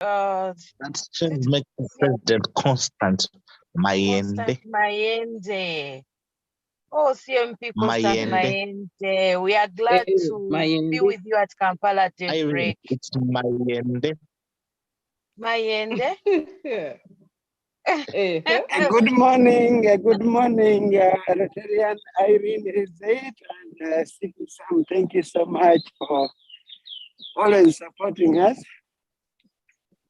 That should make the president constant. Constant Mayende. Oh, CMP Constant Mayende. We are glad to be with you at Kampala Tech Break. It's Mayende. Mayende. Good morning, Rotarian Irene is it, and Sam, thank you so much for always supporting us.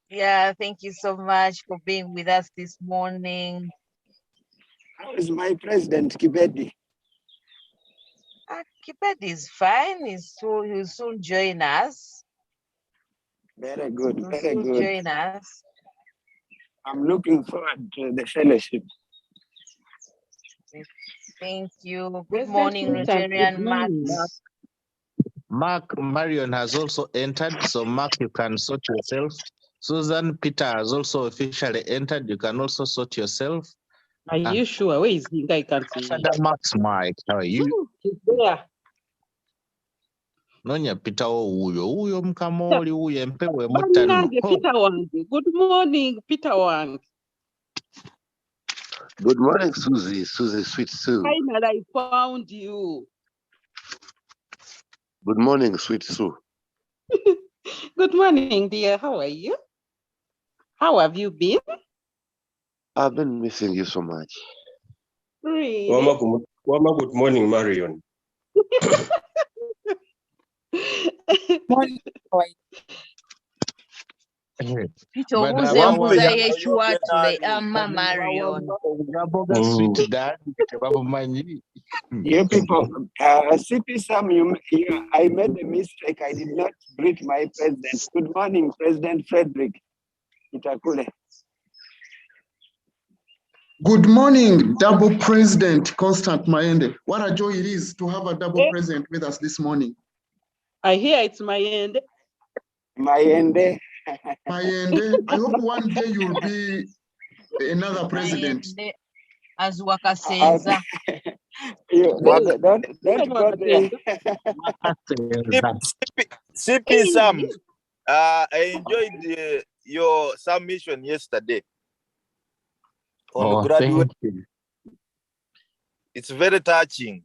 Yeah, thank you so much for being with us this morning. How is my president, Kibedi? Kibedi is fine. He'll soon join us. Very good, He'll very soon good. join us. I'm looking forward to the fellowship. Thank you. Good morning, Rotarian Max. Mark Marion has also entered, so Mark, you can sort yourself. Susan Peter has also officially entered. You can also sort yourself. Are you sure? Where is he? I can't see him. Max Mike, how are you? He's there. Nonya Peter uyo mkamoli uyo mpewe mutano. Peter Wang. Good morning, Peter Wang. Good morning, Susie, Sweet Sue. Finally, I found you. Good morning, Sweet Sue. Good morning, dear. How are you? How have you been? I've been missing you so much. Really? Wama, good morning, Marion. Morning. Marion. Sweet dad, You people, CP Sam, I made a mistake. I did not greet my president. Good morning, President Frederick Itakule. Good morning, double president Constant Mayende. What a joy it is to have a double president with us this morning. I hear it's Mayende. Mayende. Mayende. I hope one day you'll be another president. As Waka says. Don't go there. CP Sam, I enjoyed your submission yesterday on graduate. It's very touching.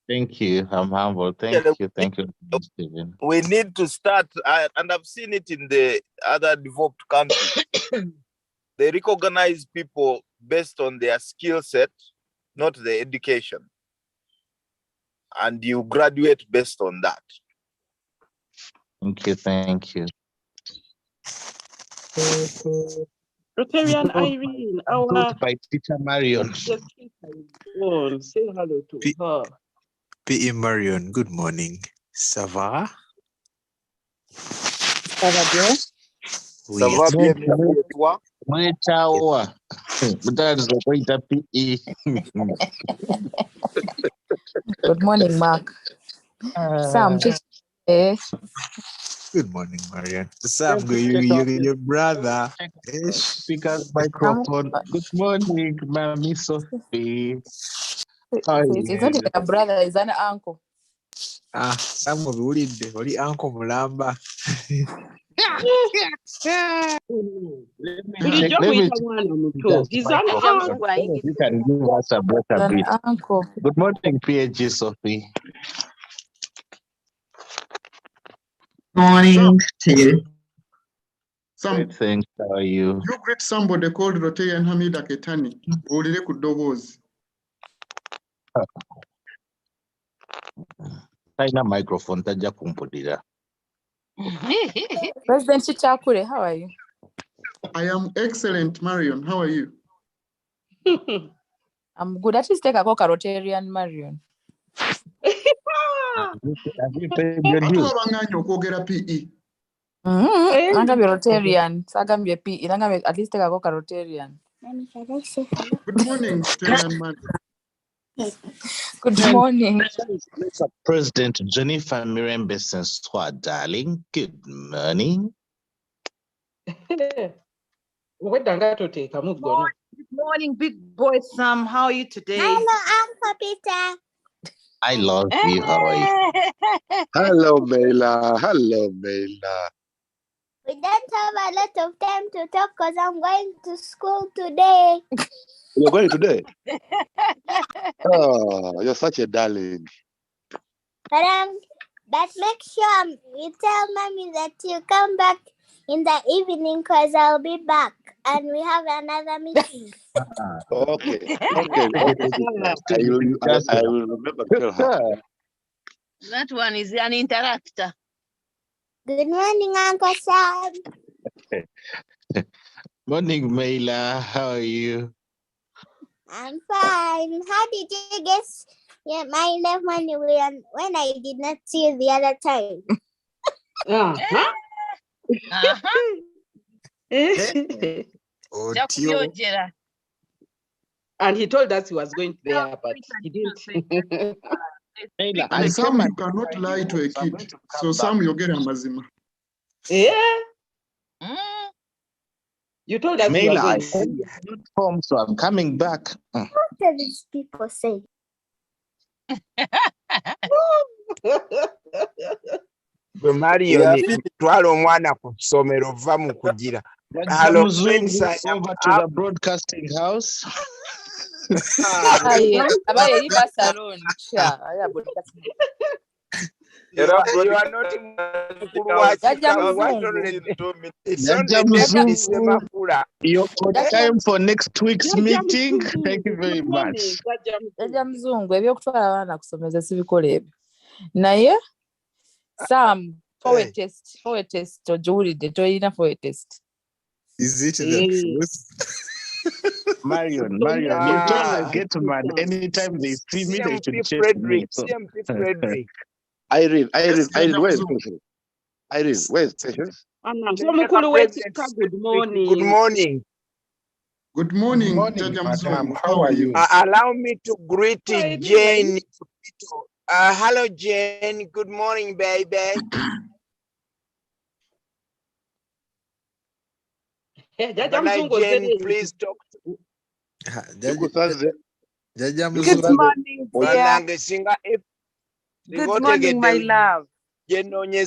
Thank you. I'm humble. Thank you. Thank you, Stephen. We need to start, and I've seen it in the other developed countries. They recognize people based on their skill set, not the education. And you graduate based on that. Thank you. Thank you. Rotarian Irene, our by teacher Marion. Say hello to her. P.E. Marion, good morning. Ça va? Ça va bien? Oui. Ça va bien, merci et toi? Oui, ciao. Good morning, Mark. Sam, good morning, Marion. Sam, your brother. Speaker's microphone. Good morning, Mommy Sophie. It's not even a brother, it's an uncle. Sam of the uncle Mulamba. You can give us a better bit. Uncle. Good morning, PhD Sophie. Morning to you. Some things. How are you? You greet somebody called Rotarian Hamida Ketani. Olile kudobozi. Taina microphone tajja kumpulira. President Chichakure, how are you? I am excellent, Marion. How are you? I'm good. At least take a Rotarian Marion. Angambye Rotarian. Sagambye PE. Angambye at least take a Rotarian. Good morning, Rotarian Marion. Good morning. President Jennifer Mirembe Senswa, darling. Good morning. Good morning, big boy Sam. How are you today? Hello, Uncle Peter. I love you. How are you? Hello, Mela. Hello, Mela. We don't have a lot of time to talk because I'm going to school today. You're going today? Oh, you're such a darling. But make sure you tell mommy that you come back in the evening because I'll be back and we have another meeting. Okay. Okay. I will remember to tell her. That one is an interactor. Good morning, Uncle Sam. Morning, Mayla. How are you? I'm fine. How did you guess my name when I did not see you the other time? And he told us he was going there, but he didn't. And Sam, you cannot lie to a kid. So Sam, you get a mazima. Yeah. You told us you were Mayla, going not home, so I'm coming back. What do these people say? Mario, twala omwana ku ssomero va mu kugira. Hello, friends. Over to the broadcasting house. You are not Your time for next week's meeting. Thank you very much. Sam, forward test, or Julie, the toina forward test. Is it the truth? Marion, you tell the gate man anytime they see me, they should chase me. Frederick. Irene, where's Patience? Irene, where's Patience? Good morning. Good morning. Good morning, madam. How are you? Allow me to greet Jane. Hello, Jane. Good morning, baby. Jane, please talk to me. Good morning, my love. Good morning,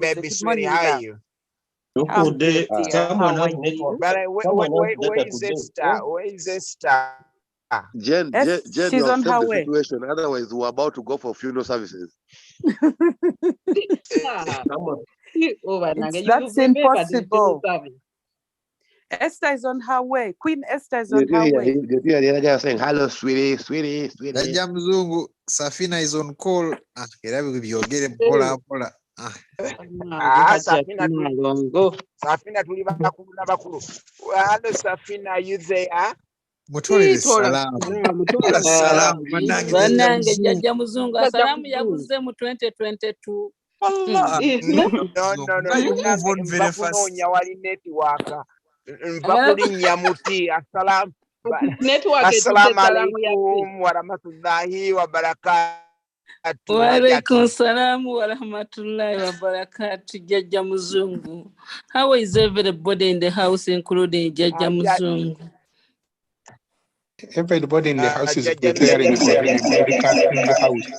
baby. Sweetie, how are you? Someone has network. Where is Esther? Where is Esther? Jen, she's on her way. Situation. Otherwise, we're about to go for funeral services. That's impossible. Esther is on her way. Queen Esther is on her way. The other guy saying, hello, sweetie. Jaja Mzungu, Safina is on call. Safina tuli bakulu n'abakulu. Hello, Safina, are you there? Mutolere salamu. Salamu Banange Jaja Mzungu. Salamu yaguze mu 2022. Bakunoonya wali network. Bakulinnya muti. Assalamu alaikum wa rahmatullahi wa barakatuh. Wa alaikum salam wa rahmatullahi wa barakatuh, Jaja Mzungu. How is everybody in the house, including Jaja Mzungu? Everybody in the house is preparing for the broadcasting house.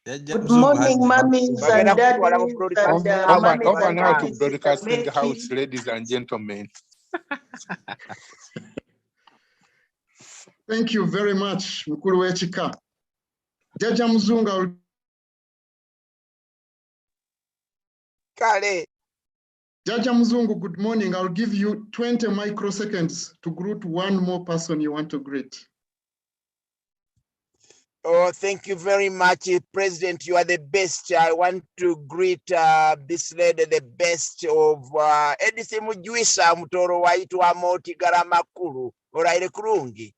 Good morning, mummies and daddies. Over now to broadcasting house, ladies and gentlemen. Thank you very much, Mkulu w'ekika. Jaja Mzungu. Kale. Jaja Mzungu, good morning. I'll give you 20 microseconds to greet one more person you want to greet. Oh, thank you very much, President. You are the best. I want to greet this lady, the best of Edisi Mujuisa Mutoro waitu amoti garamakuru. Oraire kurungi.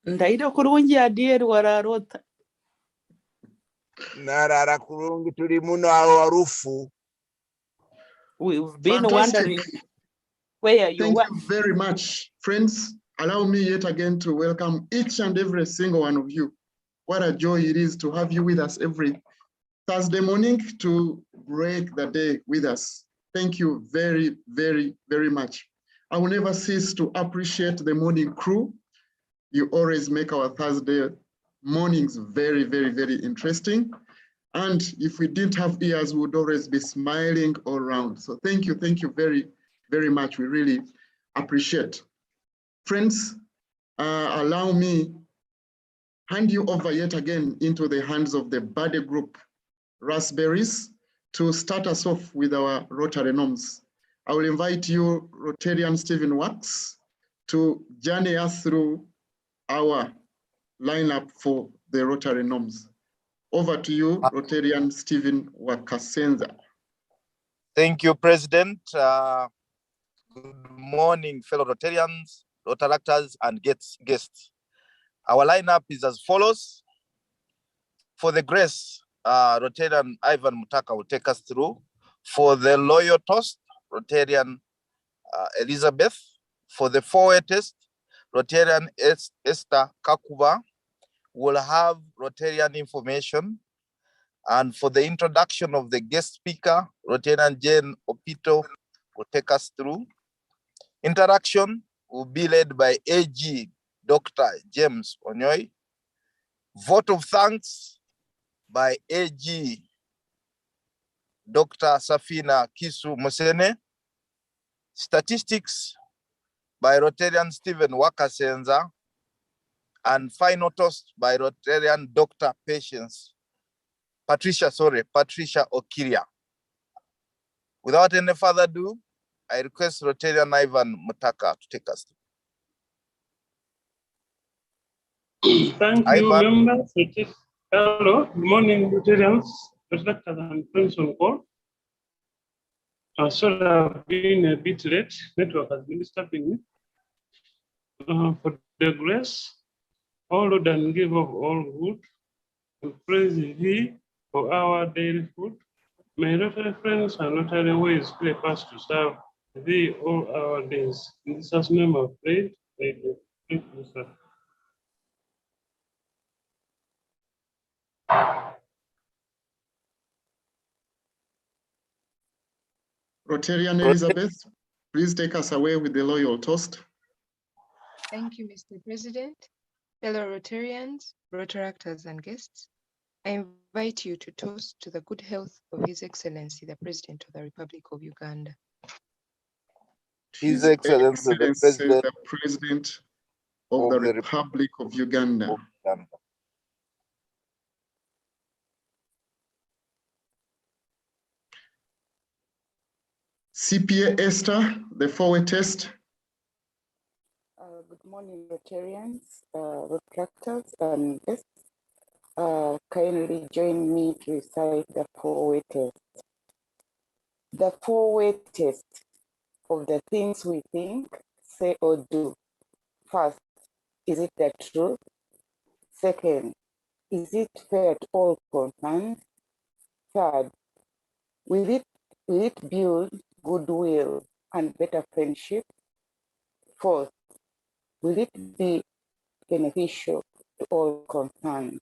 Ndaire kurungi adieri wararota. Narara kurungi tuli muno arufu. We've been wondering where you Thank you very much, friends. Allow me yet again to welcome each and every single one of you. What a joy it is to have you with us every Thursday morning to break the day with us. Thank you very, very, very much. I will never cease to appreciate the morning crew. You always make our Thursday mornings very, very, very interesting. And if we didn't have ears, we would always be smiling all around. So thank you very, very much. We really appreciate. Friends, allow me hand you over yet again into the hands of the Bade Group Raspberries to start us off with our Rotary norms. I will invite you, Rotarian Stephen Wax, to journey us through our lineup for the Rotary norms. Over to you, Rotarian Stephen Wakasenza. Thank you, President. Good morning, fellow Rotarians, Rotaractors, and guests. Our lineup is as follows. For the grace, Rotarian Ivan Mutaka will take us through. For the loyal toast, Rotarian Elizabeth. For the four-way test, Rotarian Esther Kakuba will have Rotarian information. And for the introduction of the guest speaker, Rotarian Jane Opito will take us through. Interaction will be led by AG Dr. James Onyoy. Vote of thanks by AG Dr. Safina Kisu Musene. Statistics by Rotarian Stephen Wakasenza. And final toast by Rotarian Dr. Patricia Okiria. Without any further ado, I request Rotarian Ivan Mutaka to take us through. Thank you, members. Hello, good morning, Rotarians, Rotaractors, and friends on call. Sorry, I've been a bit late. Network has been disturbing me. For the grace, all Lord and give of all good, and praise Thee for our daily food. May Rotary friends and Rotary ways play us to serve Thee all our days. In Jesus' name I pray. Thank you. Thank you, sir. Rotarian Elizabeth, please take us away with the loyal toast. Thank you, Mr. President. Fellow Rotarians, Rotaractors, and guests, I invite you to toast to the good health of His Excellency, the President of the Republic of Uganda. His Excellency, the President of the Republic of Uganda. CPA Esther, the four-way test. Good morning, Rotarians, Rotaractors, and guests. Kindly join me to recite the four-way test. The four-way test of the things we think, say, or do. First, is it the truth? Second, is it fair to all concerned? Third, will it build goodwill and better friendship? Fourth, will it be beneficial to all concerned?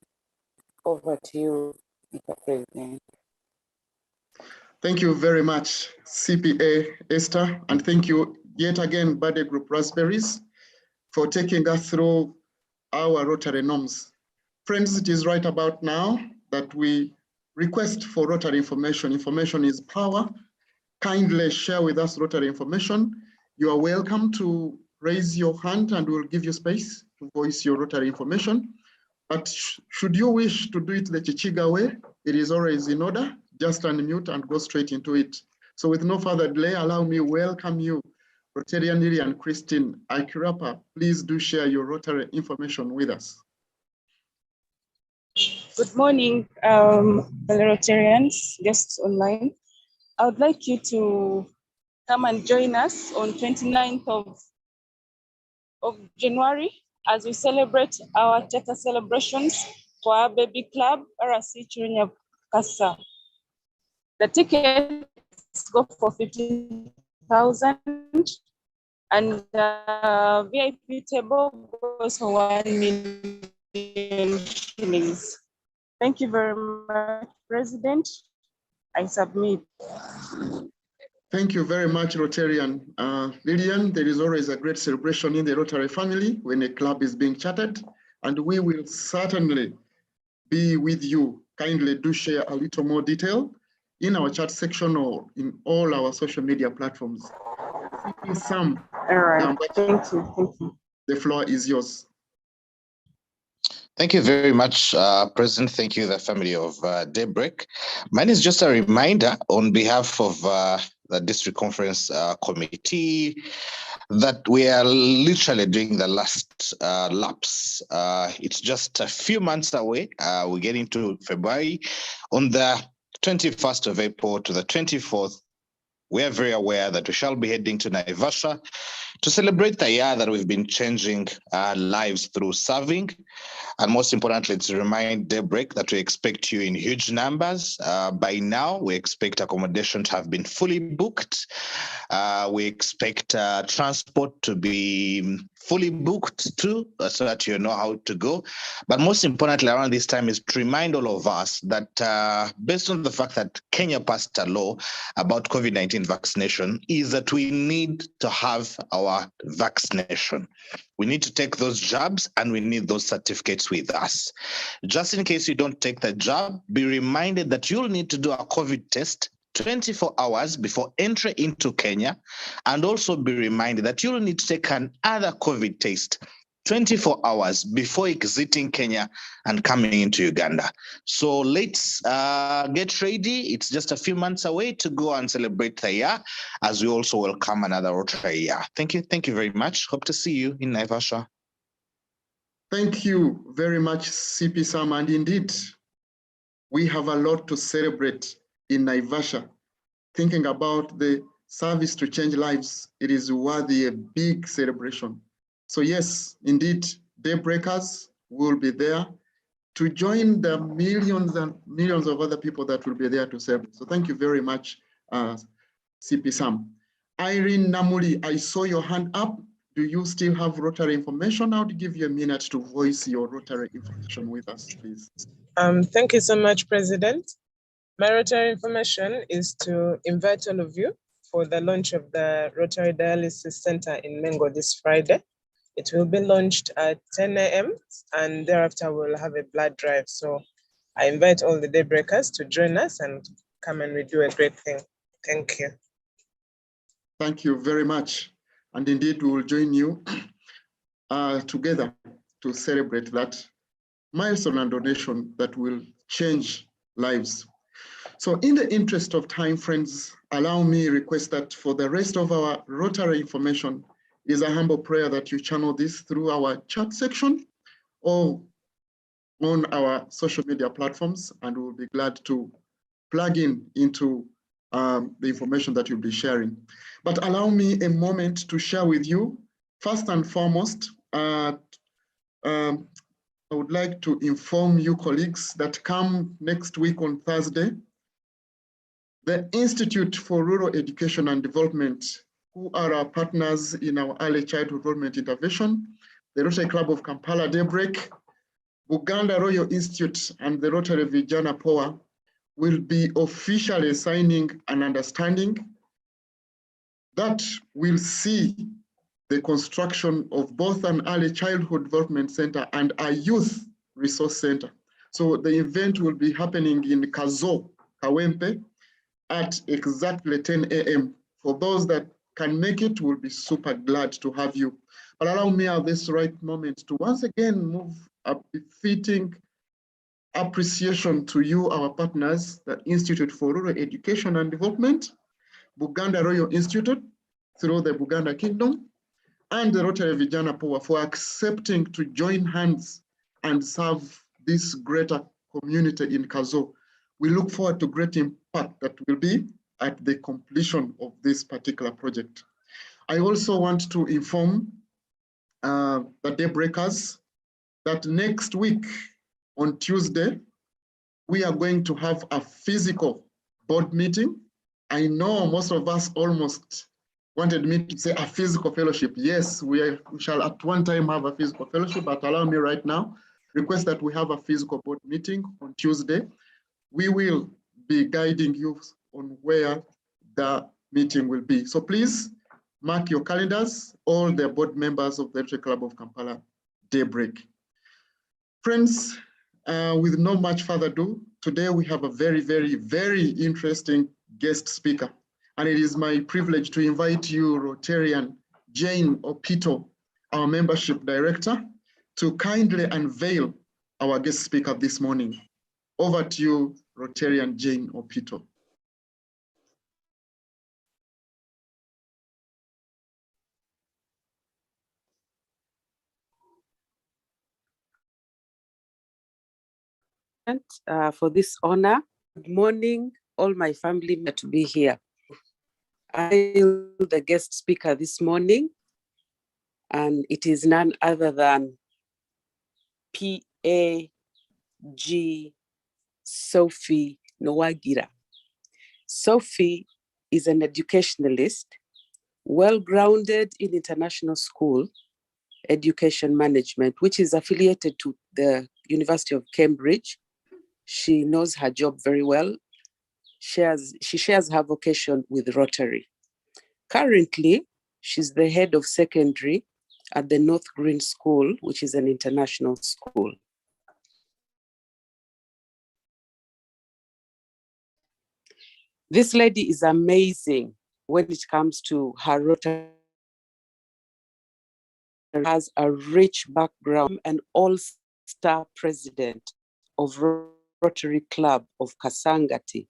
Over to you, Mr. President. Thank you very much, CPA Esther, and thank you yet again, Bade Group Raspberries, for taking us through our Rotary norms. Friends, it is right about now that we request for Rotary information. Information is power. Kindly share with us Rotary information. You are welcome to raise your hand and we'll give you space to voice your Rotary information. But should you wish to do it the Chichiga way, it is always in order. Just unmute and go straight into it. So with no further delay, allow me welcome you, Rotarian Lillian Christine Akirapa. Please do share your Rotary information with us. Good morning, fellow Rotarians, guests online. I would like you to come and join us on 29th of January as we celebrate our Teta celebrations for our baby club, RC Chirinya Kasa. The tickets go for 50,000 and the VIP table goes for 1 million shillings. Thank you very much, President. I submit. Thank you very much, Rotarian. Lillian, there is always a great celebration in the Rotary family when a club is being chartered, and we will certainly be with you kindly do share a little more detail in our chat section or in all our social media platforms. Sam, all right. Thank you. The floor is yours. Thank you very much, President. Thank you, the family of Daybreak. Mine is just a reminder on behalf of the District Conference Committee that we are literally doing the last laps. It's just a few months away. We get into February. On the 21st of April to the 24th, we are very aware that we shall be heading to Naivasha to celebrate the year that we've been changing our lives through serving. And most importantly, to remind Daybreak that we expect you in huge numbers. By now, we expect accommodation to have been fully booked. We expect transport to be fully booked too, so that you know how to go. But most importantly, around this time is to remind all of us that based on the fact that Kenya passed a law about COVID-19 vaccination, is that we need to have our vaccination. We need to take those jabs and we need those certificates with us. Just in case you don't take the jab, be reminded that you'll need to do a COVID test 24 hours before entry into Kenya, and also be reminded that you'll need to take another COVID test 24 hours before exiting Kenya and coming into Uganda. So let's get ready. It's just a few months away to go and celebrate the year, as we also welcome another Rotary year. Thank you. Thank you very much. Hope to see you in Naivasha. Thank you very much, CP Sam. And indeed, we have a lot to celebrate in Naivasha. Thinking about the service to change lives, it is worthy a big celebration. So yes, indeed, Daybreakers will be there to join the millions and millions of other people that will be there to celebrate. So thank you very much, CP Sam. Irene Namuli, I saw your hand up. Do you still have Rotary information? I would give you a minute to voice your Rotary information with us, please. Thank you so much, President. My Rotary information is to invite all of you for the launch of the Rotary Dialysis Center in Mengo this Friday. It will be launched at 10 a.m. and thereafter we'll have a blood drive. So I invite all the Daybreakers to join us and come and we do a great thing. Thank you. Thank you very much. And indeed, we will join you together to celebrate that milestone and donation that will change lives. So in the interest of time, friends, allow me request that for the rest of our Rotary information is a humble prayer that you channel this through our chat section or on our social media platforms, and we'll be glad to plug into the information that you'll be sharing. But allow me a moment to share with you, first and foremost, I would like to inform you colleagues that come next week on Thursday, the Institute for Rural Education and Development, who are our partners in our early childhood development intervention, the Rotary Club of Kampala Daybreak, Buganda Royal Institute, and the Rotary Vijana Power will be officially signing an understanding that will see the construction of both an early childhood development center and a youth resource center. So the event will be happening in Kazo, Kawempe, at exactly 10 a.m. For those that can make it, we'll be super glad to have you. But allow me at this right moment to once again move a befitting appreciation to you, our partners, the Institute for Rural Education and Development, Buganda Royal Institute, through the Buganda Kingdom, and the Rotary Vijana Power for accepting to join hands and serve this greater community in Kazo. We look forward to great impact that will be at the completion of this particular project. I also want to inform the Daybreakers that next week on Tuesday, we are going to have a physical board meeting. I know most of us almost wanted me to say a physical fellowship. Yes, we shall at one time have a physical fellowship, but allow me right now, request that we have a physical board meeting on Tuesday. We will be guiding you on where the meeting will be. So please mark your calendars, all the board members of the Rotary Club of Kampala Daybreak. Friends, with no much further ado, today we have a very, very, very interesting guest speaker. And it is my privilege to invite you, Rotarian Jane Opito, our membership director, to kindly unveil our guest speaker this morning. Over to you, Rotarian Jane Opito. For this honor. Good morning, all my family to be here. I am the guest speaker this morning, and it is none other than P.A.G. Sophie Nowagira. Sophie is an educationalist, well-grounded in international school education management, which is affiliated to the University of Cambridge. She knows her job very well. She shares her vocation with Rotary. Currently, she's the head of secondary at the North Green School, which is an international school. This lady is amazing when it comes to her Rotary. Has a rich background and all-star president of Rotary Club of Kasangati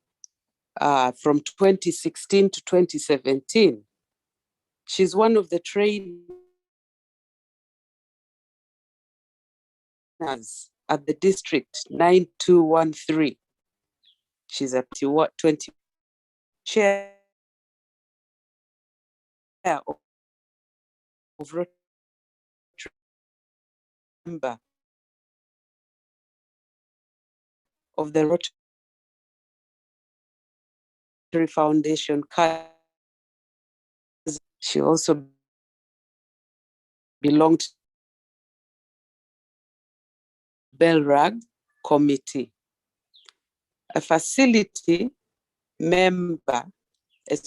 from 2016 to 2017. She's one of the trainers at the district 9213. She's a 20 chair of Rotary member of the Rotary Foundation. She also belonged to Belrag Committee, a facility member, a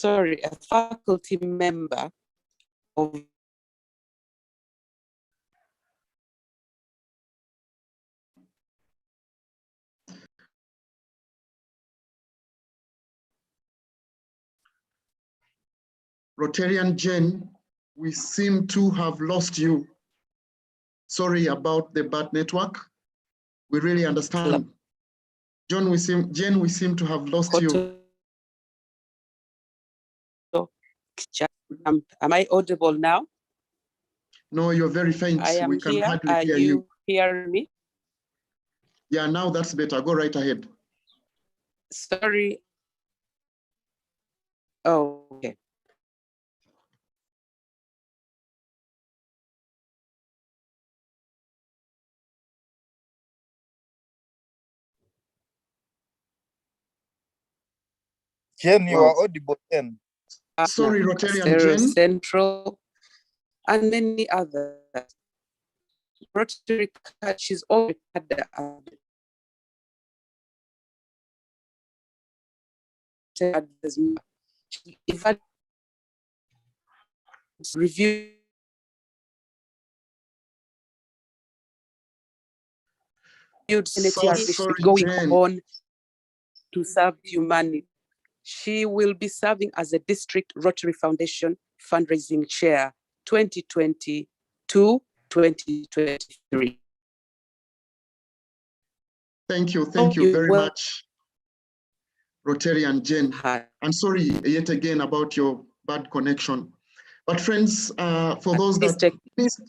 faculty member of Rotarian Jane, we seem to have lost you. Sorry about the bad network. We really understand. Jane, we seem to have lost you. Am I audible now? No, you're very faint. We can hardly hear you. Hear me? Yeah, now that's better. Go right ahead. Sorry. Oh, okay. Jen, you are audible then. Sorry, Rotarian Jen. Central, and many others. Rotary, she's already had review going on to serve humanity. She will be serving as a District Rotary Foundation fundraising chair 2022-2023. Thank you very much, Rotarian Jen. I'm sorry yet again about your bad connection. But friends, for those that missed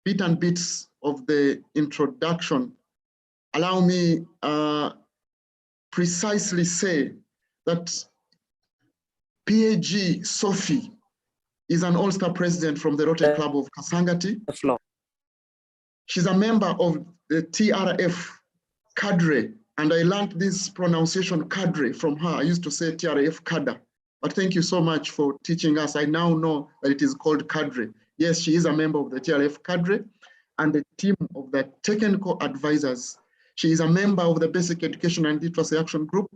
bit and bits of the introduction, allow me precisely say that PAG Sophie is an all-star president from the Rotary Club of Kasangati. She's a member of the TRF cadre, and I learned this pronunciation cadre from her. I used to say TRF cadre, but thank you so much for teaching us. I now know that it is called cadre. Yes, she is a member of the TRF cadre and the team of the technical advisors. She is a member of the Basic Education and Literacy Action Group,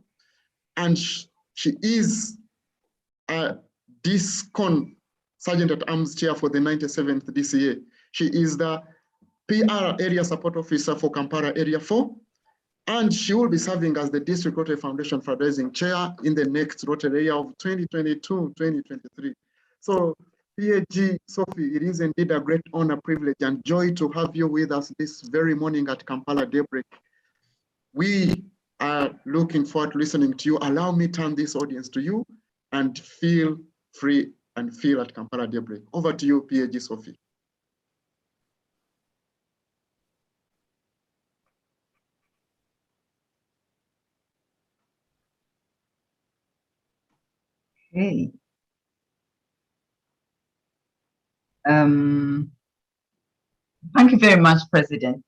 and she is a DISCON Sergeant at Arms Chair for the 97th DCA. She is the PR Area Support Officer for Kampala Area 4, And she will be serving as the District Rotary Foundation Fundraising Chair in the next Rotary year of 2022-2023. So, PAG Sophie, it is indeed a great honor, privilege, and joy to have you with us this very morning at Kampala Daybreak. We are looking forward to listening to you. Allow me to turn this audience to you and feel free and feel at Kampala Daybreak. Over to you, PAG Sophie. Hey. Thank you very much, President.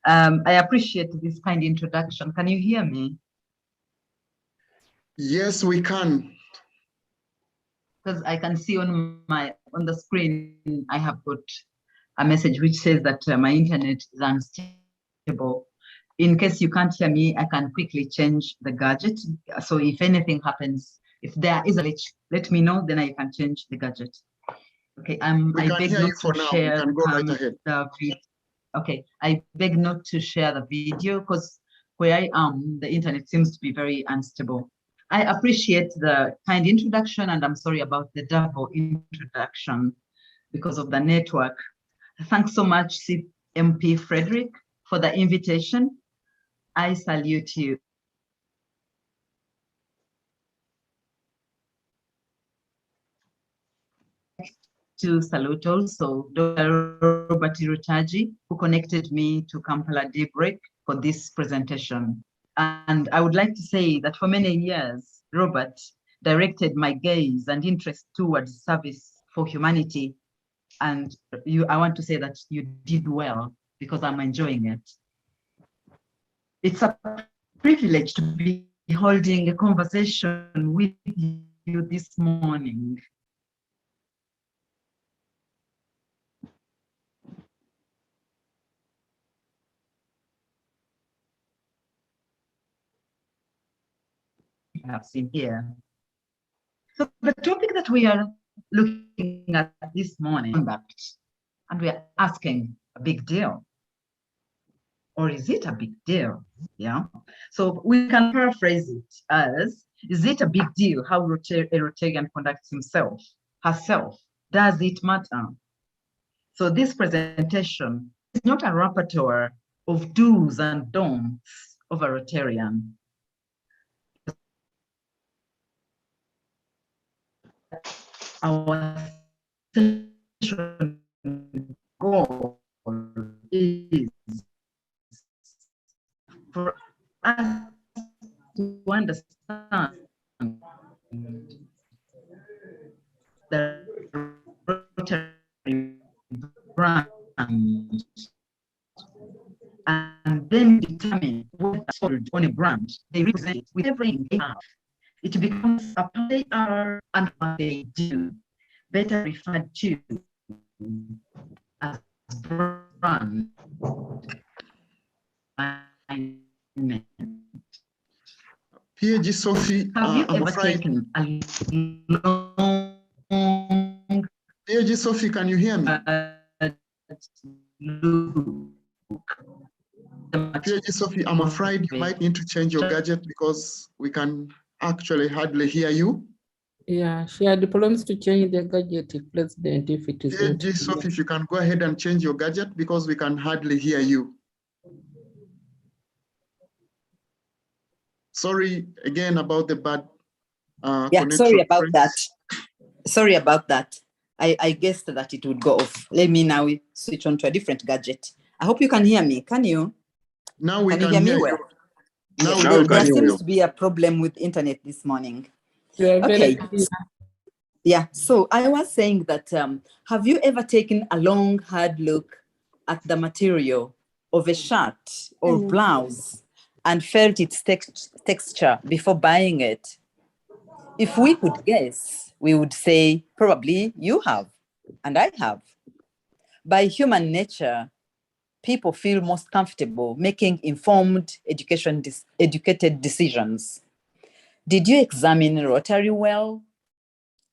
I appreciate this kind introduction. Can you hear me? Yes, we can. Because I can see on the screen, I have got a message which says that my internet is unstable. In case you can't hear me, I can quickly change the gadget. So if anything happens, if there is a glitch, let me know, then I can change the gadget. Okay, I beg not to share the video. Okay, I beg not to share the video because where I am, the internet seems to be very unstable. I appreciate the kind introduction, and I'm sorry about the double introduction because of the network. Thanks so much, CMP Frederick, for the invitation. I salute you. To salute also Dr. Robert Rutaji, who connected me to Kampala Daybreak for this presentation. And I would like to say that for many years, Robert directed my gaze and interest towards service for humanity. And I want to say that you did well because I'm enjoying it. It's a privilege to be holding a conversation with you this morning. I have seen here. So the topic that we are looking at this morning, and we are asking a big deal. Or is it a big deal? Yeah. So we can paraphrase it as, is it a big deal how a Rotarian conducts himself, herself? Does it matter? So this presentation is not a repertoire of do's and don'ts of a Rotarian. Our session goal is for us to understand the Rotary brand and then determine what on a brand they represent with everything they have. It becomes a what they are and what they do, better referred to as brand. PAG Sophie, I'm afraid. PAG Sophie, can you hear me? PAG Sophie, I'm afraid you might need to change your gadget because we can actually hardly hear you. Yeah, she had problems to change the gadget, President, if it is. PAG Sophie, if you can go ahead and change your gadget because we can hardly hear you. Sorry again about the bad connection. Sorry about that. Sorry about that. I guessed that it would go off. Let me now switch on to a different gadget. I hope you can hear me. Can you? Now we can hear me well. Yes, there seems to be a problem with internet this morning. Okay. Yeah, so I was saying that have you ever taken a long, hard look at the material of a shirt or blouse and felt its texture before buying it? If we could guess, we would say probably you have, and I have. By human nature, people feel most comfortable making informed, educated decisions. Did you examine Rotary well?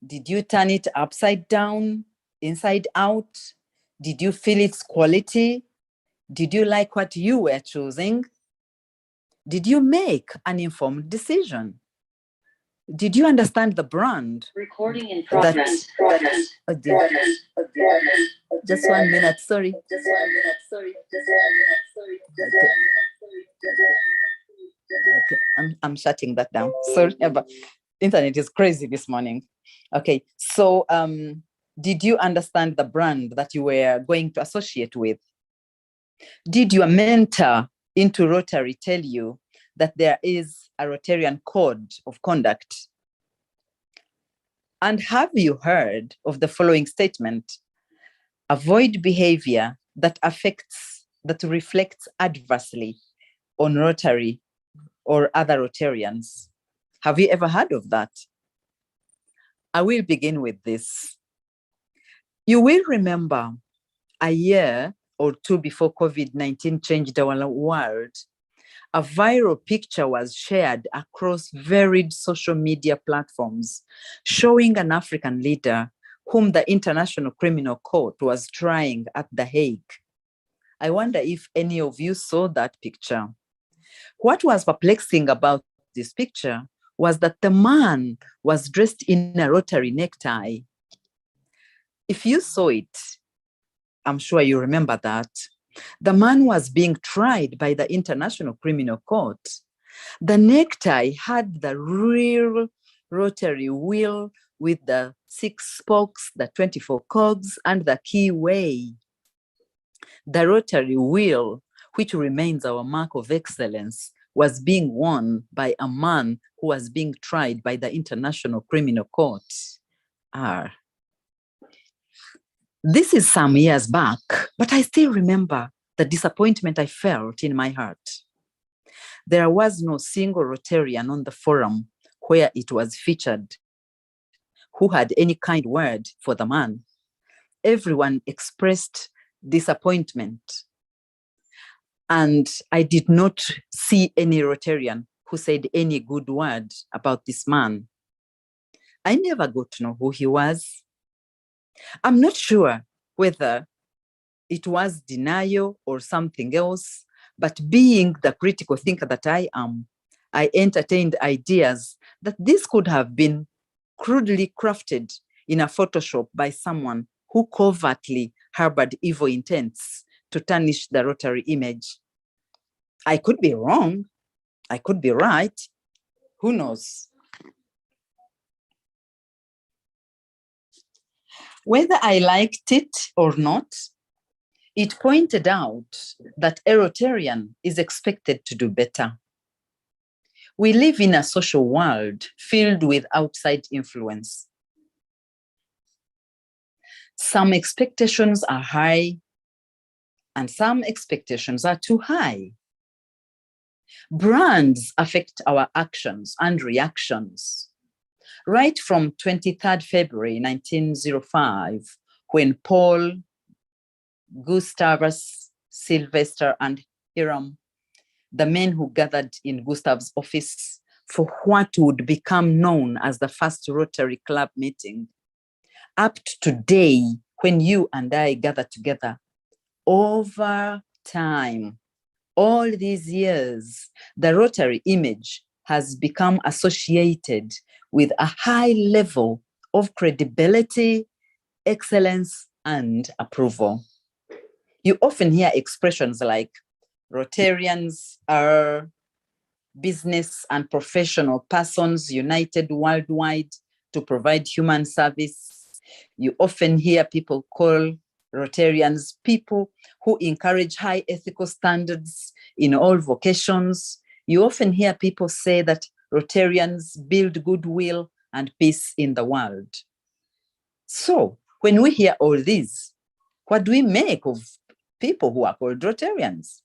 Did you turn it upside down, inside out? Did you feel its quality? Did you like what you were choosing? Did you make an informed decision? Did you understand the brand? Recording in progress. Just 1 minute, sorry. Okay, I'm shutting that down. Sorry, but internet is crazy this morning. Okay, so did you understand the brand that you were going to associate with? Did your mentor into Rotary tell you that there is a Rotarian code of conduct? And have you heard of the following statement? Avoid behavior that reflects adversely on Rotary or other Rotarians. Have you ever heard of that? I will begin with this. You will remember a year or two before COVID-19 changed our world, a viral picture was shared across varied social media platforms showing an African leader whom the International Criminal Court was trying at The Hague. I wonder if any of you saw that picture. What was perplexing about this picture was that the man was dressed in a Rotary necktie. If you saw it, I'm sure you remember that. The man was being tried by the International Criminal Court. The necktie had the real Rotary wheel with the 6 spokes, the 24 cogs, and the keyway. The Rotary wheel, which remains our mark of excellence, was being worn by a man who was being tried by the International Criminal Court. This is some years back, but I still remember the disappointment I felt in my heart. There was no single Rotarian on the forum where it was featured who had any kind word for the man. Everyone expressed disappointment. And I did not see any Rotarian who said any good word about this man. I never got to know who he was. I'm not sure whether it was denial or something else, but being the critical thinker that I am, I entertained ideas that this could have been crudely crafted in a Photoshop by someone who covertly harbored evil intents to tarnish the Rotary image. I could be wrong. I could be right. Who knows? Whether I liked it or not, it pointed out that a Rotarian is expected to do better. We live in a social world filled with outside influence. Some expectations are high, and some expectations are too high. Brands affect our actions and reactions. Right from 23rd February 1905, when Paul, Gustavus, Sylvester, and Hiram, the men who gathered in Gustav's office for what would become known as the first Rotary Club meeting, up to today, when you and I gather together, over time, all these years, the Rotary image has become associated with a high level of credibility, excellence, and approval. You often hear expressions like Rotarians are business and professional persons united worldwide to provide human service. You often hear people call Rotarians people who encourage high ethical standards in all vocations. You often hear people say that Rotarians build goodwill and peace in the world. So when we hear all this, what do we make of people who are called Rotarians?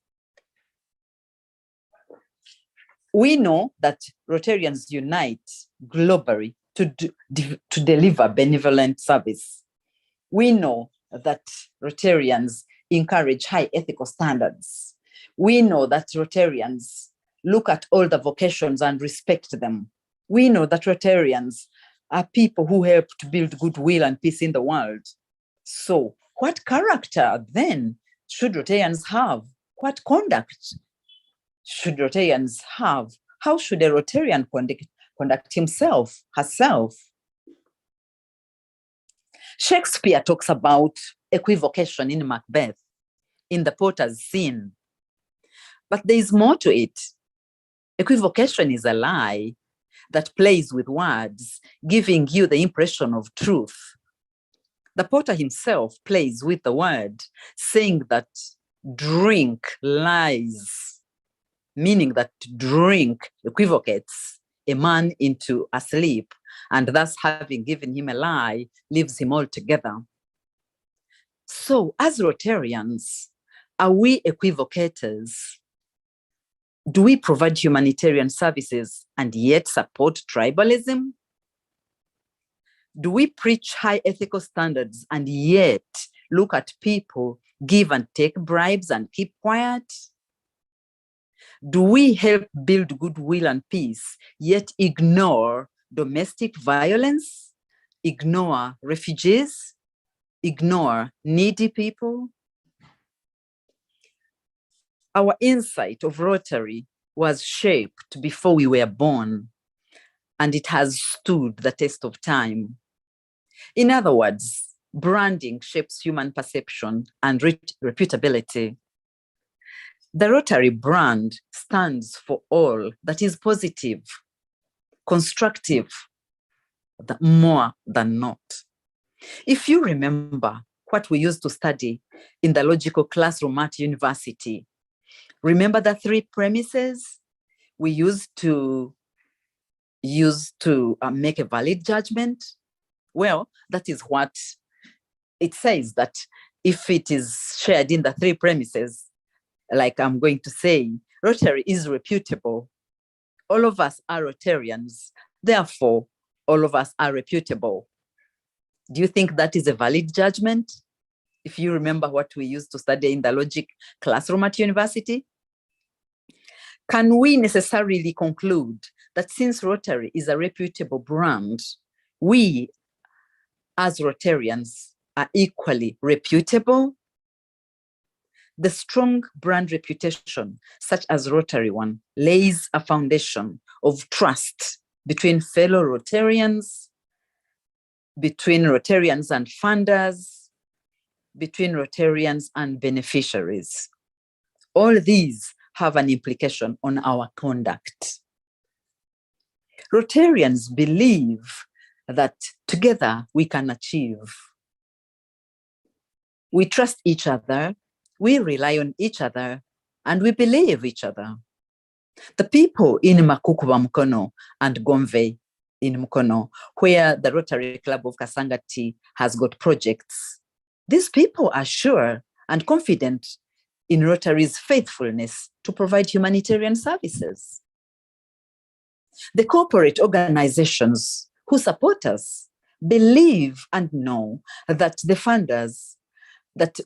We know that Rotarians unite globally to deliver benevolent service. We know that Rotarians encourage high ethical standards. We know that Rotarians look at all the vocations and respect them. We know that Rotarians are people who help to build goodwill and peace in the world. So what character then should Rotarians have? What conduct should Rotarians have? How should a Rotarian conduct himself, herself? Shakespeare talks about equivocation in Macbeth, in the potter's scene. But there is more to it. Equivocation is a lie that plays with words, giving you the impression of truth. The potter himself plays with the word, saying that drink lies, meaning that drink equivocates a man into a sleep, and thus having given him a lie, leaves him altogether. So as Rotarians, are we equivocators? Do we provide humanitarian services and yet support tribalism? Do we preach high ethical standards and yet look at people, give and take bribes and keep quiet? Do we help build goodwill and peace, yet ignore domestic violence, ignore refugees, ignore needy people? Our insight of Rotary was shaped before we were born, and it has stood the test of time. In other words, branding shapes human perception and reputability. The Rotary brand stands for all that is positive, constructive, more than not. If you remember what we used to study in the logical classroom at university, remember the 3 premises we used to make a valid judgment? Well, that is what it says, that if it is shared in the 3 premises, like I'm going to say, Rotary is reputable. All of us are Rotarians. Therefore, all of us are reputable. Do you think that is a valid judgment? If you remember what we used to study in the logic classroom at university? Can we necessarily conclude that since Rotary is a reputable brand, we as Rotarians are equally reputable? The strong brand reputation, such as Rotary one, lays a foundation of trust between fellow Rotarians, between Rotarians and funders, between Rotarians and beneficiaries. All these have an implication on our conduct. Rotarians believe that together we can achieve. We trust each other, we rely on each other, and we believe each other. The people in Makukuwa Mukono and Gombe in Mukono, where the Rotary Club of Kasangati has got projects, these people are sure and confident in Rotary's faithfulness to provide humanitarian services. The corporate organizations who support us believe and know that the funders, that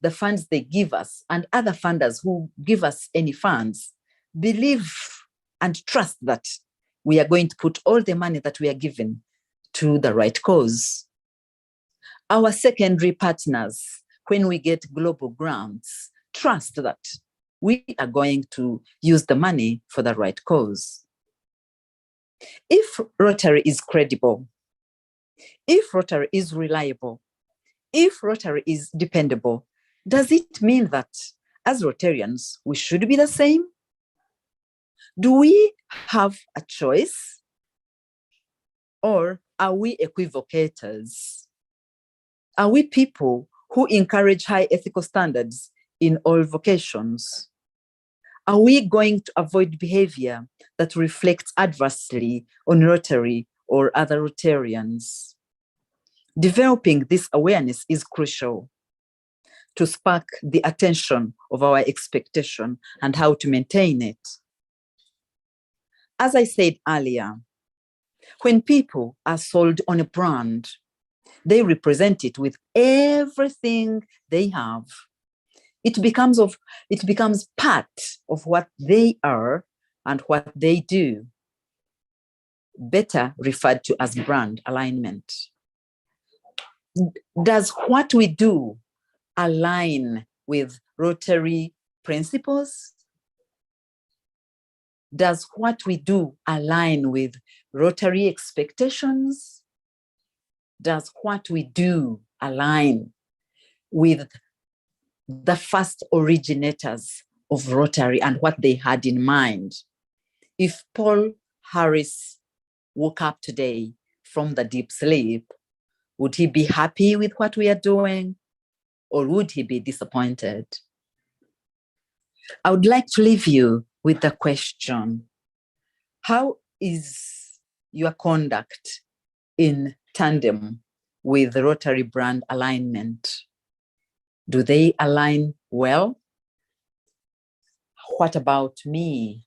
the funds they give us and other funders who give us any funds believe and trust that we are going to put all the money that we are given to the right cause. Our secondary partners, when we get global grants, trust that we are going to use the money for the right cause. If Rotary is credible, if Rotary is reliable, if Rotary is dependable, does it mean that as Rotarians, we should be the same? Do we have a choice? Or are we equivocators? Are we people who encourage high ethical standards in all vocations? Are we going to avoid behavior that reflects adversely on Rotary or other Rotarians? Developing this awareness is crucial to spark the attention of our expectation and how to maintain it. As I said earlier, when people are sold on a brand, they represent it with everything they have. It becomes part of what they are and what they do, better referred to as brand alignment. Does what we do align with Rotary principles? Does what we do align with Rotary expectations? Does what we do align with the first originators of Rotary and what they had in mind? If Paul Harris woke up today from the deep sleep, would he be happy with what we are doing, or would he be disappointed? I would like to leave you with the question: how is your conduct in tandem with the Rotary brand alignment? Do they align well? What about me?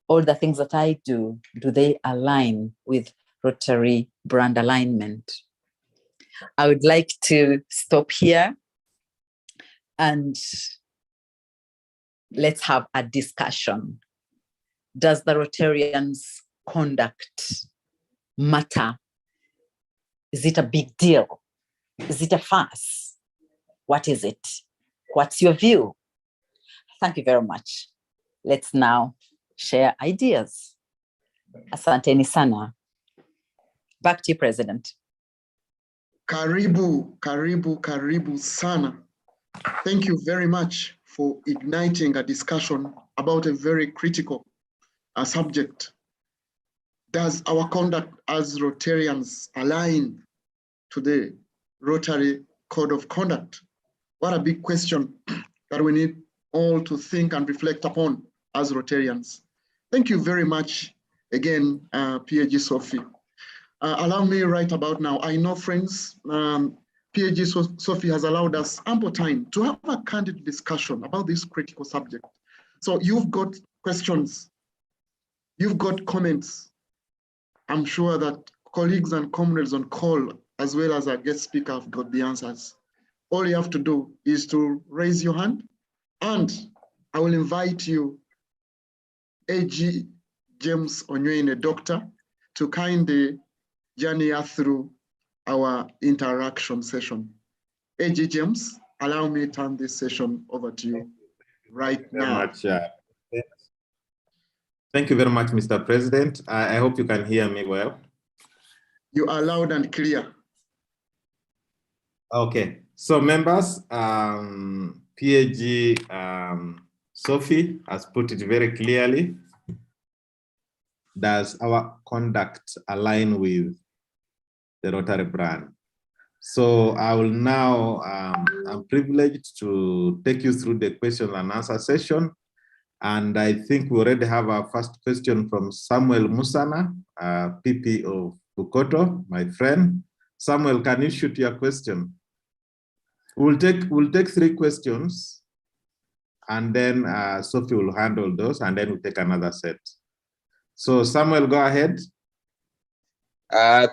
All the things that I do they align with Rotary brand alignment? I would like to stop here and let's have a discussion. Does the Rotarians' conduct matter? Is it a big deal? Is it a fuss? What is it? What's your view? Thank you very much. Let's now share ideas. Asanteni sana. Back to you, President. Karibu, karibu, karibu sana. Thank you very much for igniting a discussion about a very critical subject. Does our conduct as Rotarians align to the Rotary Code of Conduct? What a big question that we need all to think and reflect upon as Rotarians. Thank you very much again, PAG Sophie. Allow me right about now. I know, friends, PAG Sophie has allowed us ample time to have a candid discussion about this critical subject. So you've got questions, you've got comments. I'm sure that colleagues and comrades on call, as well as our guest speaker, have got the answers. All you have to do is to raise your hand, and I will invite you, AG James Onyoine, Doctor, to kindly journey us through our interaction session. AG James, allow me to turn this session over to you right now. Thank you very much, Mr. President. I hope you can hear me well. You are loud and clear. Okay, so members, PAG Sophie has put it very clearly. Does our conduct align with the Rotary brand? So I will now, I'm privileged to take you through the question and answer session. And I think we already have our first question from Samuel Musana, PP of Bukoto, my friend. Samuel, can you shoot your question? We'll take 3 questions, and then Sophie will handle those, and then we'll take another set. So Samuel, go ahead.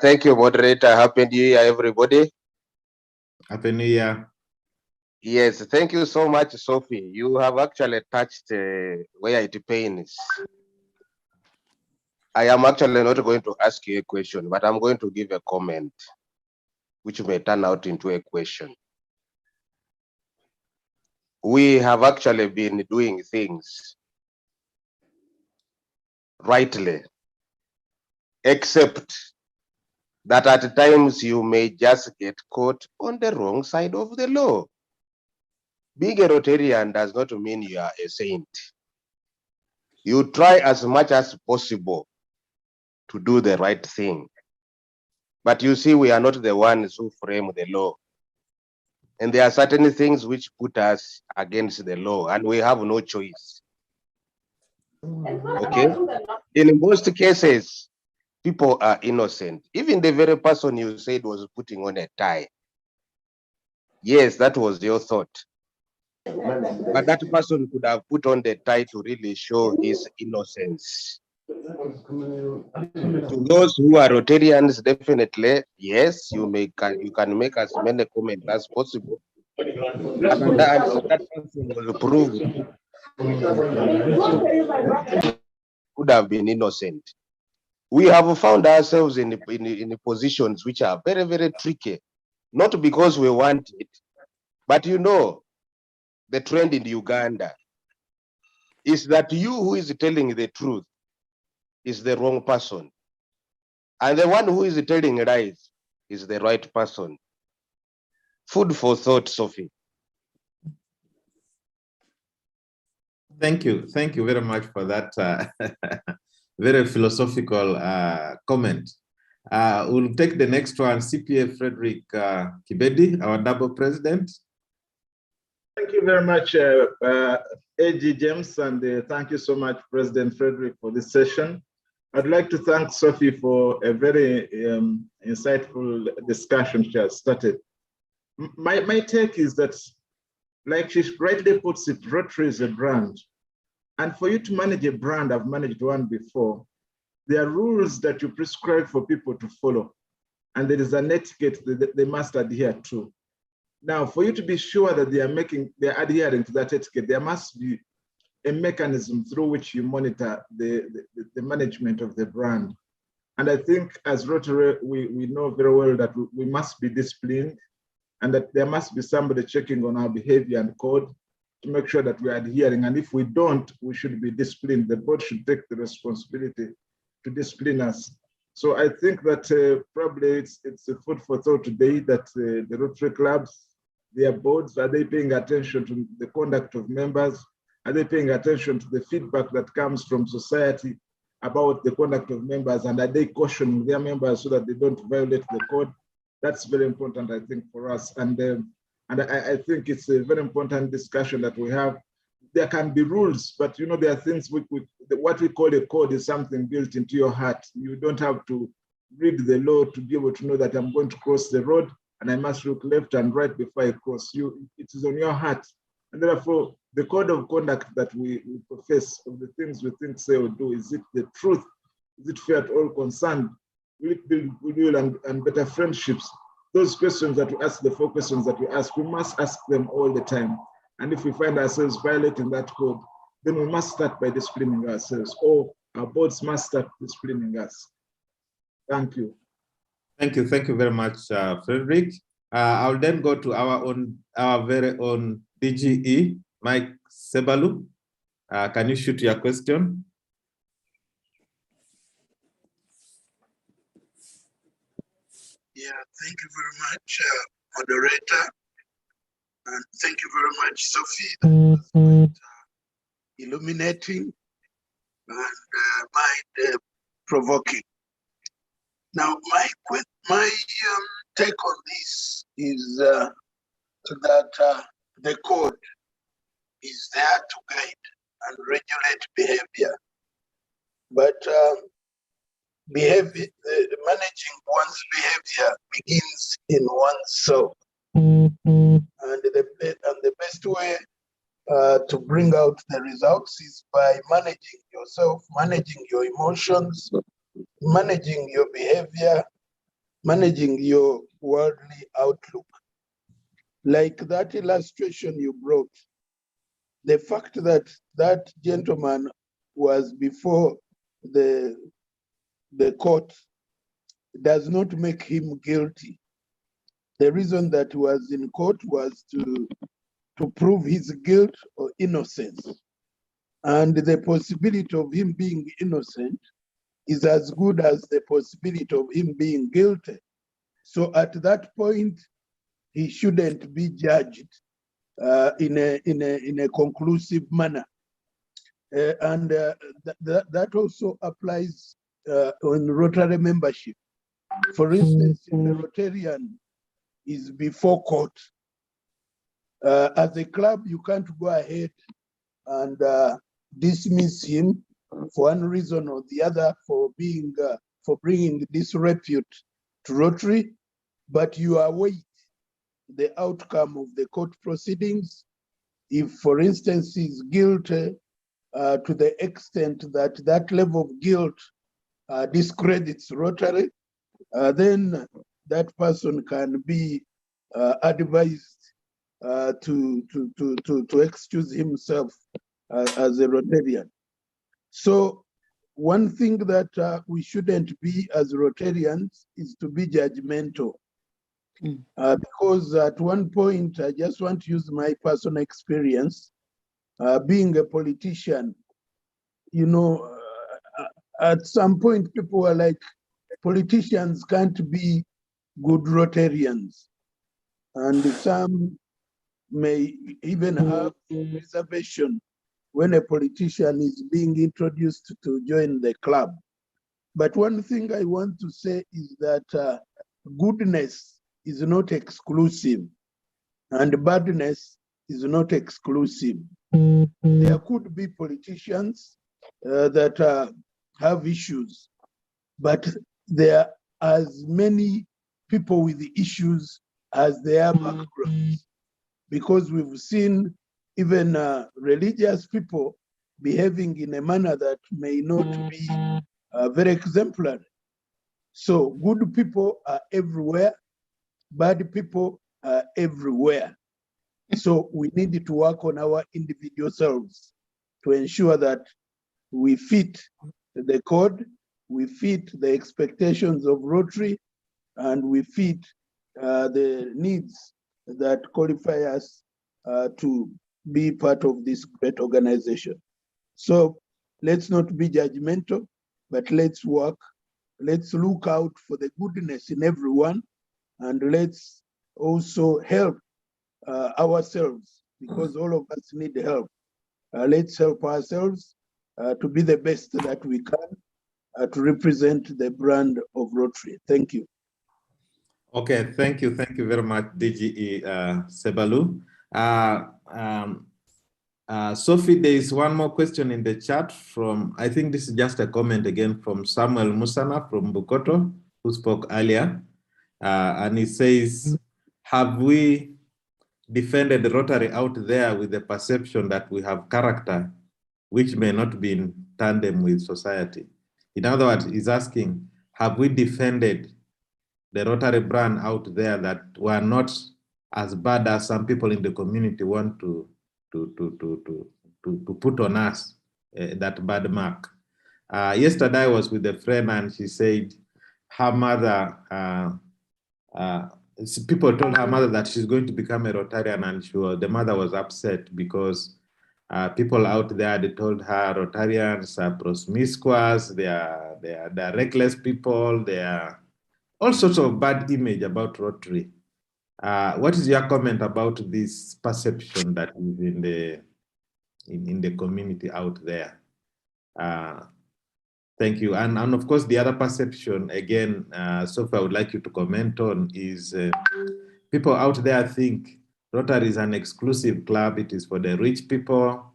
Thank you, moderator. Happy New Year, everybody. Happy New Year. Yes, thank you so much, Sophie. You have actually touched where it pains. I am actually not going to ask you a question, but I'm going to give a comment, which may turn out into a question. We have actually been doing things rightly, except that at times you may just get caught on the wrong side of the law. Being a Rotarian does not mean you are a saint. You try as much as possible to do the right thing. But you see, we are not the ones who frame the law. And there are certain things which put us against the law, and we have no choice. Okay? In most cases, people are innocent. Even the very person you said was putting on a tie. Yes, that was your thought. But that person could have put on the tie to really show his innocence. To those who are Rotarians, definitely, yes, you can make as many comments as possible. But until that person was proved could have been innocent. We have found ourselves in positions which are very, very tricky, not because we want it, but you know, the trend in Uganda is that you who is telling the truth is the wrong person. And the one who is telling lies is the right person. Food for thought, Sophie. Thank you. Thank you very much for that very philosophical comment. We'll take the next one, CPA Frederick Kibedi, our double president. Thank you very much, AG James, and thank you so much, President Frederick, for this session. I'd like to thank Sophie for a very insightful discussion she has started. My take is that, like she rightly puts it, Rotary is a brand. And for you to manage a brand, I've managed one before, there are rules that you prescribe for people to follow. And there is an etiquette that they must adhere to. Now, for you to be sure that they're adhering to that etiquette, there must be a mechanism through which you monitor the management of the brand. And I think as Rotary, we know very well that we must be disciplined and that there must be somebody checking on our behavior and code to make sure that we're adhering. And if we don't, we should be disciplined. The board should take the responsibility to discipline us. So I think that probably it's a food for thought today that the Rotary clubs, their boards, are they paying attention to the conduct of members? Are they paying attention to the feedback that comes from society about the conduct of members? And are they cautioning their members so that they don't violate the code? That's very important, I think, for us. And I think it's a very important discussion that we have. There can be rules, but you know, there are things what we call a code is something built into your heart. You don't have to read the law to be able to know that I'm going to cross the road and I must look left and right before I cross. It is on your heart. And therefore, the code of conduct that we profess of the things we think, say, or do, is it the truth? Is it fair to all concerned? Will it build goodwill and better friendships? Those questions that we ask, the 4 questions that we ask, we must ask them all the time. And if we find ourselves violating that code, then we must start by disciplining ourselves, or our boards must start disciplining us. Thank you. Thank you. Thank you very much, Frederick. I'll then go to our very own DGE, Mike Sebalu. Can you shoot your question? Yeah, thank you very much, moderator. And thank you very much, Sophie. That was quite illuminating and mind-provoking. Now, my take on this is that the code is there to guide and regulate behavior, but managing one's behavior begins in oneself. And the best way to bring out the results is by managing yourself, managing your emotions, managing your behavior, managing your worldly outlook. Like that illustration you brought, the fact that that gentleman was before the court does not make him guilty. The reason that he was in court was to prove his guilt or innocence. And the possibility of him being innocent is as good as the possibility of him being guilty. So at that point, he shouldn't be judged in a conclusive manner. That also applies on Rotary membership. For instance, if the Rotarian is before court, as a club, you can't go ahead and dismiss him for one reason or the other for bringing disrepute to Rotary, but you await the outcome of the court proceedings. If, for instance, he's guilty to the extent that that level of guilt discredits Rotary, then that person can be advised to excuse himself as a Rotarian. So one thing that we shouldn't be as Rotarians is to be judgmental. Because at one point, I just want to use my personal experience, being a politician, you know, at some point, people were like, politicians can't be good Rotarians. And some may even have reservation when a politician is being introduced to join the club. But one thing I want to say is that goodness is not exclusive and badness is not exclusive. There could be politicians that have issues, but there are as many people with the issues as there are backgrounds, because we've seen even religious people behaving in a manner that may not be very exemplary. So good people are everywhere, bad people are everywhere. So we need to work on our individual selves to ensure that we fit the code, we fit the expectations of Rotary, and we fit the needs that qualify us to be part of this great organization. So let's not be judgmental, but let's work. Let's look out for the goodness in everyone, and let's also help ourselves, because all of us need help. Let's help ourselves to be the best that we can to represent the brand of Rotary. Thank you. Okay, thank you very much, DGE Sebalu. Sophie, there is one more question in the chat from, I think this is just a comment again from Samuel Musana from Bukoto, who spoke earlier. And he says, have we defended the Rotary out there with the perception that we have character, which may not be in tandem with society? In other words, he's asking, have we defended the Rotary brand out there that were not as bad as some people in the community want to put on us, that bad mark? Yesterday I was with a friend and she said her mother, people told her mother that she's going to become a Rotarian, and the mother was upset because people out there, they told her Rotarians are promiscuous, they are reckless people, they are all sorts of bad image about Rotary. What is your comment about this perception that is in the community out there? Thank you. And of course, the other perception, again, Sophie, I would like you to comment on is people out there think Rotary is an exclusive club. It is for the rich people.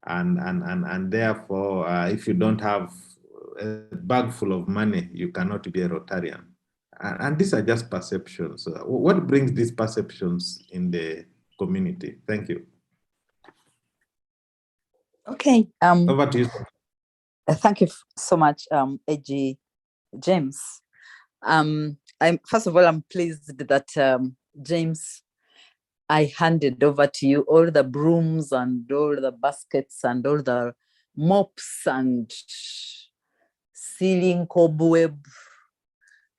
And therefore, if you don't have a bag full of money, you cannot be a Rotarian. And these are just perceptions. What brings these perceptions in the community? Thank you. Okay. Over to you. Thank you so much, AG James. First of all, I'm pleased that James, I handed over to you all the brooms and all the baskets and all the mops and ceiling cobweb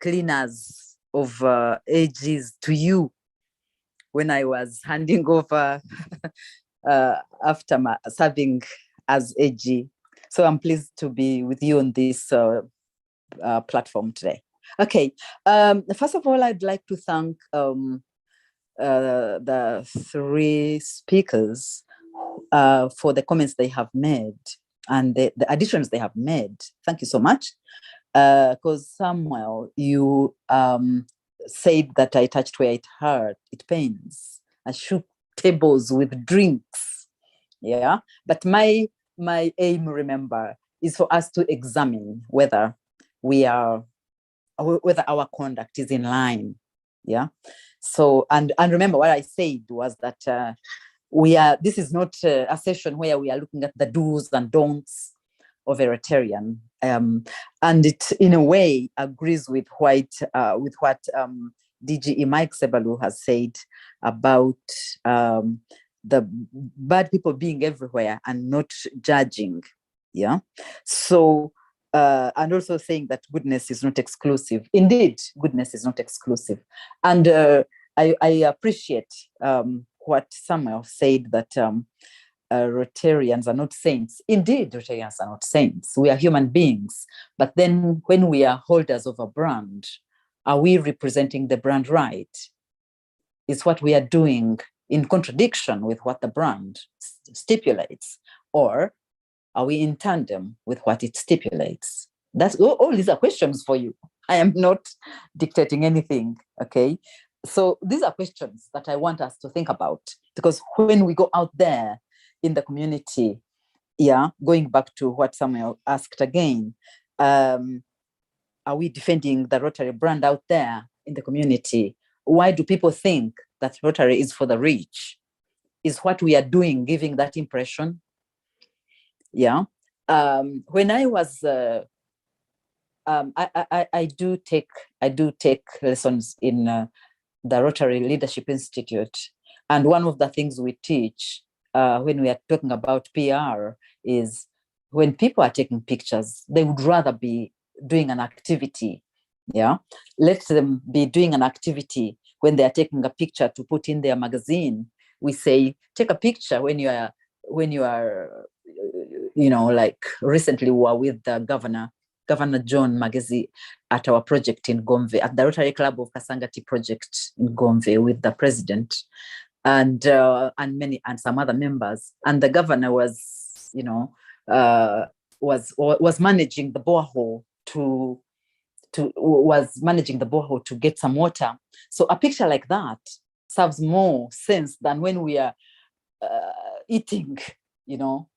cleaners of AGs to you when I was handing over after serving as AG. So I'm pleased to be with you on this platform today. Okay, first of all, I'd like to thank the three speakers for the comments they have made and the additions they have made. Thank you so much. Because Samuel, you said that I touched where it hurt, it pains. I shook tables with drinks, yeah? But my aim, remember, is for us to examine whether whether our conduct is in line, yeah? So, and remember what I said was that this is not a session where we are looking at the do's and don'ts of a Rotarian. And it, in a way, agrees with what DGE Mike Sebalu has said about the bad people being everywhere and not judging, yeah? So, and also saying that goodness is not exclusive. Indeed, goodness is not exclusive. And I appreciate what Samuel said, that Rotarians are not saints. Indeed, Rotarians are not saints. We are human beings. But then when we are holders of a brand, are we representing the brand right? Is what we are doing in contradiction with what the brand stipulates? Or are we in tandem with what it stipulates? That's all these are questions for you. I am not dictating anything, okay? So these are questions that I want us to think about, because when we go out there in the community, yeah, going back to what Samuel asked again, are we defending the Rotary brand out there in the community? Why do people think that Rotary is for the rich? Is what we are doing giving that impression? Yeah. When I was, I do take lessons in the Rotary Leadership Institute, and one of the things we teach when we are talking about PR is when people are taking pictures, they would rather be doing an activity. Yeah, let them be doing an activity when they are taking a picture to put in their magazine. We say, take a picture when you are, you know, like recently we were with the Governor John Magezi at our project in Gombe, at the Rotary Club of Kasangati project in Gombe with the president and some other members. And the governor was, you know, was managing the borehole to get some water. So a picture like that serves more sense than when we are eating, you know.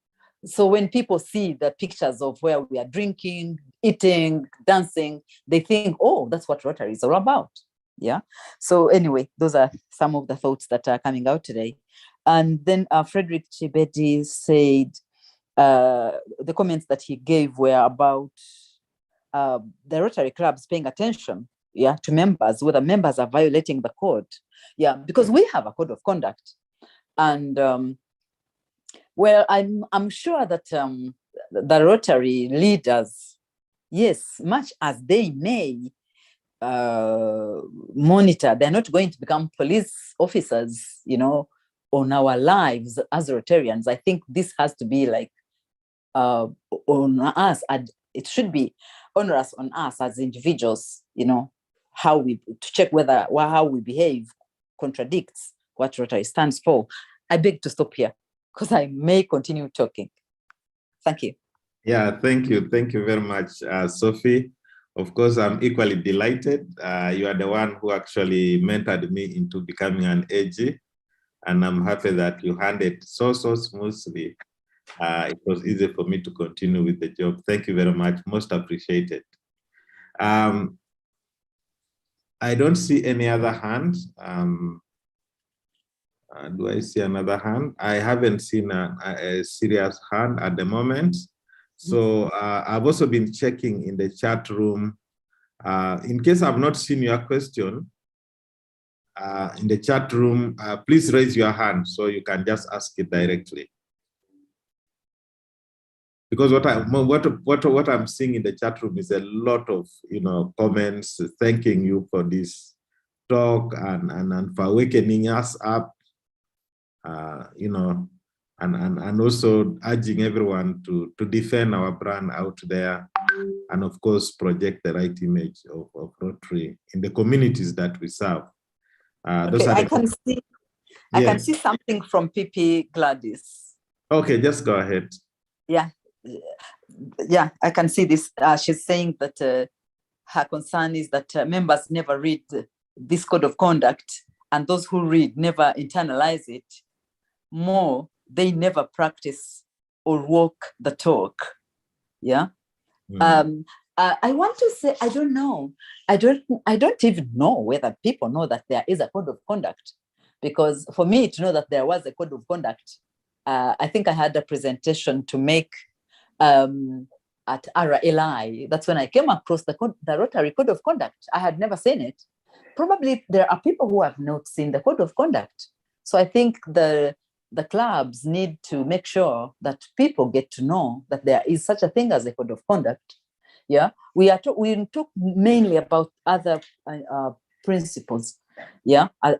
So when people see the pictures of where we are drinking, eating, dancing, they think, oh, that's what Rotary is all about. Yeah. So anyway, those are some of the thoughts that are coming out today. And then Frederick Chibedi said the comments that he gave were about the Rotary clubs paying attention, yeah, to members, whether members are violating the code. Yeah, because we have a code of conduct. And well, I'm sure that the Rotary leaders, yes, much as they may monitor, they're not going to become police officers, you know, on our lives as Rotarians. I think this has to be like on us, and it should be onerous on us as individuals, you know, to check whether how we behave contradicts what Rotary stands for. I beg to stop here, because I may continue talking. Thank you. Yeah, thank you. Thank you very much, Sophie. Of course, I'm equally delighted. You are the one who actually mentored me into becoming an AG, and I'm happy that you handled so smoothly. It was easy for me to continue with the job. Thank you very much. Most appreciated. I don't see any other hands. Do I see another hand? I haven't seen a serious hand at the moment. So I've also been checking in the chat room. In case I've not seen your question, in the chat room, please raise your hand so you can just ask it directly. Because what I'm seeing in the chat room is a lot of, you know, comments thanking you for this talk and for wakening us up. You know, and also urging everyone to defend our brand out there, and of course project the right image of Rotary in the communities that we serve. Okay, I can see something from PP Gladys. Okay, just go ahead. Yeah, I can see this. She's saying that her concern is that members never read this code of conduct, and those who read never internalize it. More, they never practice or walk the talk. Yeah. I want to say, I don't know. I don't even know whether people know that there is a code of conduct, because for me to know that there was a code of conduct, I think I had a presentation to make at RLI. That's when I came across the Rotary Code of Conduct. I had never seen it. Probably there are people who have not seen the Code of Conduct. So I think the clubs need to make sure that people get to know that there is such a thing as a Code of Conduct. Yeah, we talk mainly about other principles,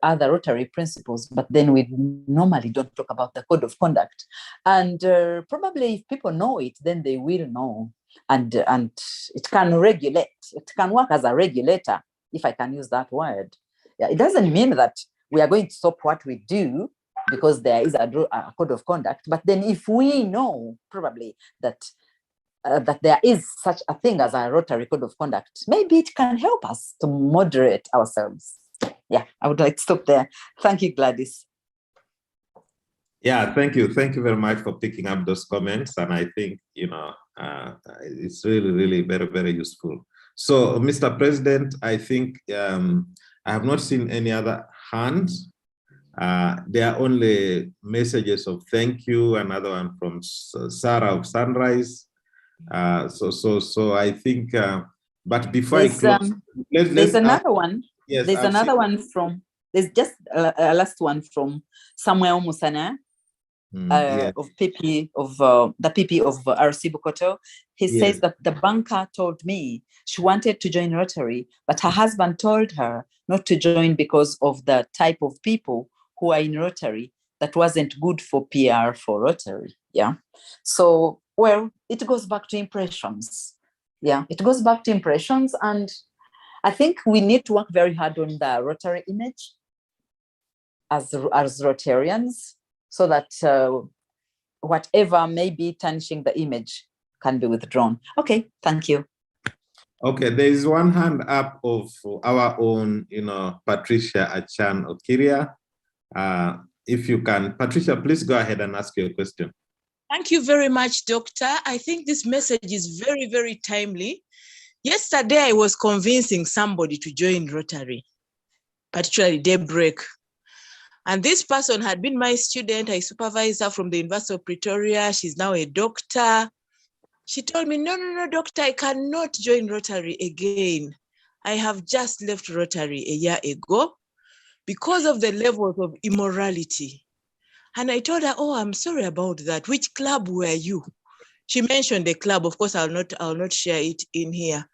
are the Rotary principles, but then we normally don't talk about the code of conduct. And probably if people know it, then they will know. And it can regulate, it can work as a regulator, if I can use that word. Yeah, it doesn't mean that we are going to stop what we do because there is a code of conduct, but then if we know probably that there is such a thing as a Rotary code of conduct, maybe it can help us to moderate ourselves. Yeah, I would like to stop there. Thank you, Gladys. Yeah, thank you. Thank you very much for picking up those comments. And I think, it's really, really very, very useful. So, Mr. President, I think I have not seen any other hands. There are only messages of thank you, another one from Sarah of Sunrise. So I think, but before I close, there's another one. Yes, there's another one from, there's just a last one from Samuel Musana. Yes. Of PP of the PP of RC Bukoto. He says that the banker told me she wanted to join Rotary, but her husband told her not to join because of the type of people who are in Rotary that wasn't good for PR for Rotary. Yeah. So, well, it goes back to impressions. Yeah, it goes back to impressions. And I think we need to work very hard on the Rotary image as Rotarians, so that whatever may be tarnishing the image can be withdrawn. Okay, thank you. Okay, there is one hand up of our own, Patricia Achan Okiria. If you can, Patricia, please go ahead and ask your question. Thank you very much, Doctor. I think this message is very, very timely. Yesterday, I was convincing somebody to join Rotary, particularly Daybreak. And this person had been my student. I supervised her from the University of Pretoria. She's now a doctor. She told me, no, doctor, I cannot join Rotary again. I have just left Rotary a year ago because of the levels of immorality. And I told her, oh, I'm sorry about that. Which club were you? She mentioned the club. Of course, I'll not share it in here.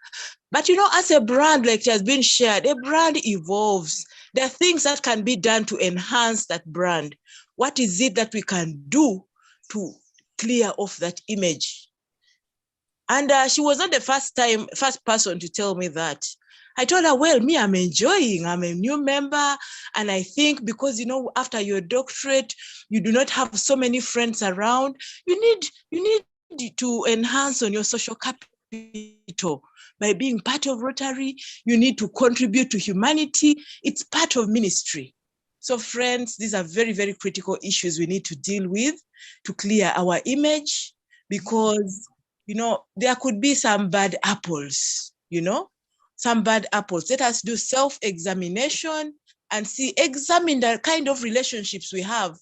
But as a brand, like it has been shared, a brand evolves. There are things that can be done to enhance that brand. What is it that we can do to clear off that image? And she was not the first person to tell me that. I told her, well, me, I'm enjoying. I'm a new member. And I think because, after your doctorate, you do not have so many friends around. You need to enhance on your social capital. By being part of Rotary, you need to contribute to humanity. It's part of ministry. So friends, these are very, very critical issues we need to deal with to clear our image, because, there could be some bad apples, some bad apples. Let us do self-examination and examine the kind of relationships we have.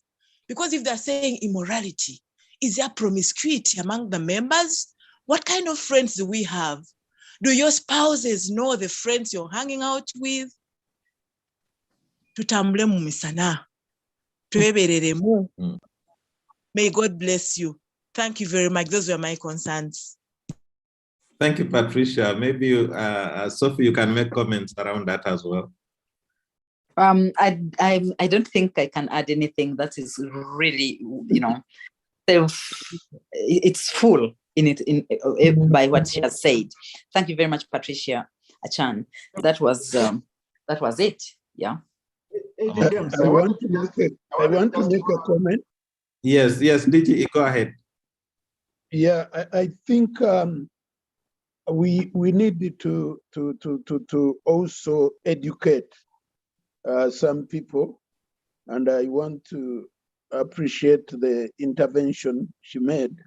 Because if they're saying immorality, is there promiscuity among the members? What kind of friends do we have? Do your spouses know the friends you're hanging out with? Tutambule mu misana. Twebereremu. May God bless you. Thank you very much. Those were my concerns. Thank you, Patricia. Maybe Sophie, you can make comments around that as well. I don't think I can add anything. That is really, it's full in by what she has said. Thank you very much, Patricia Achan. That was it. Yeah. I want to make a comment. Yes, DG, go ahead. Yeah, I think we need to also educate some people, and I want to appreciate the intervention she made,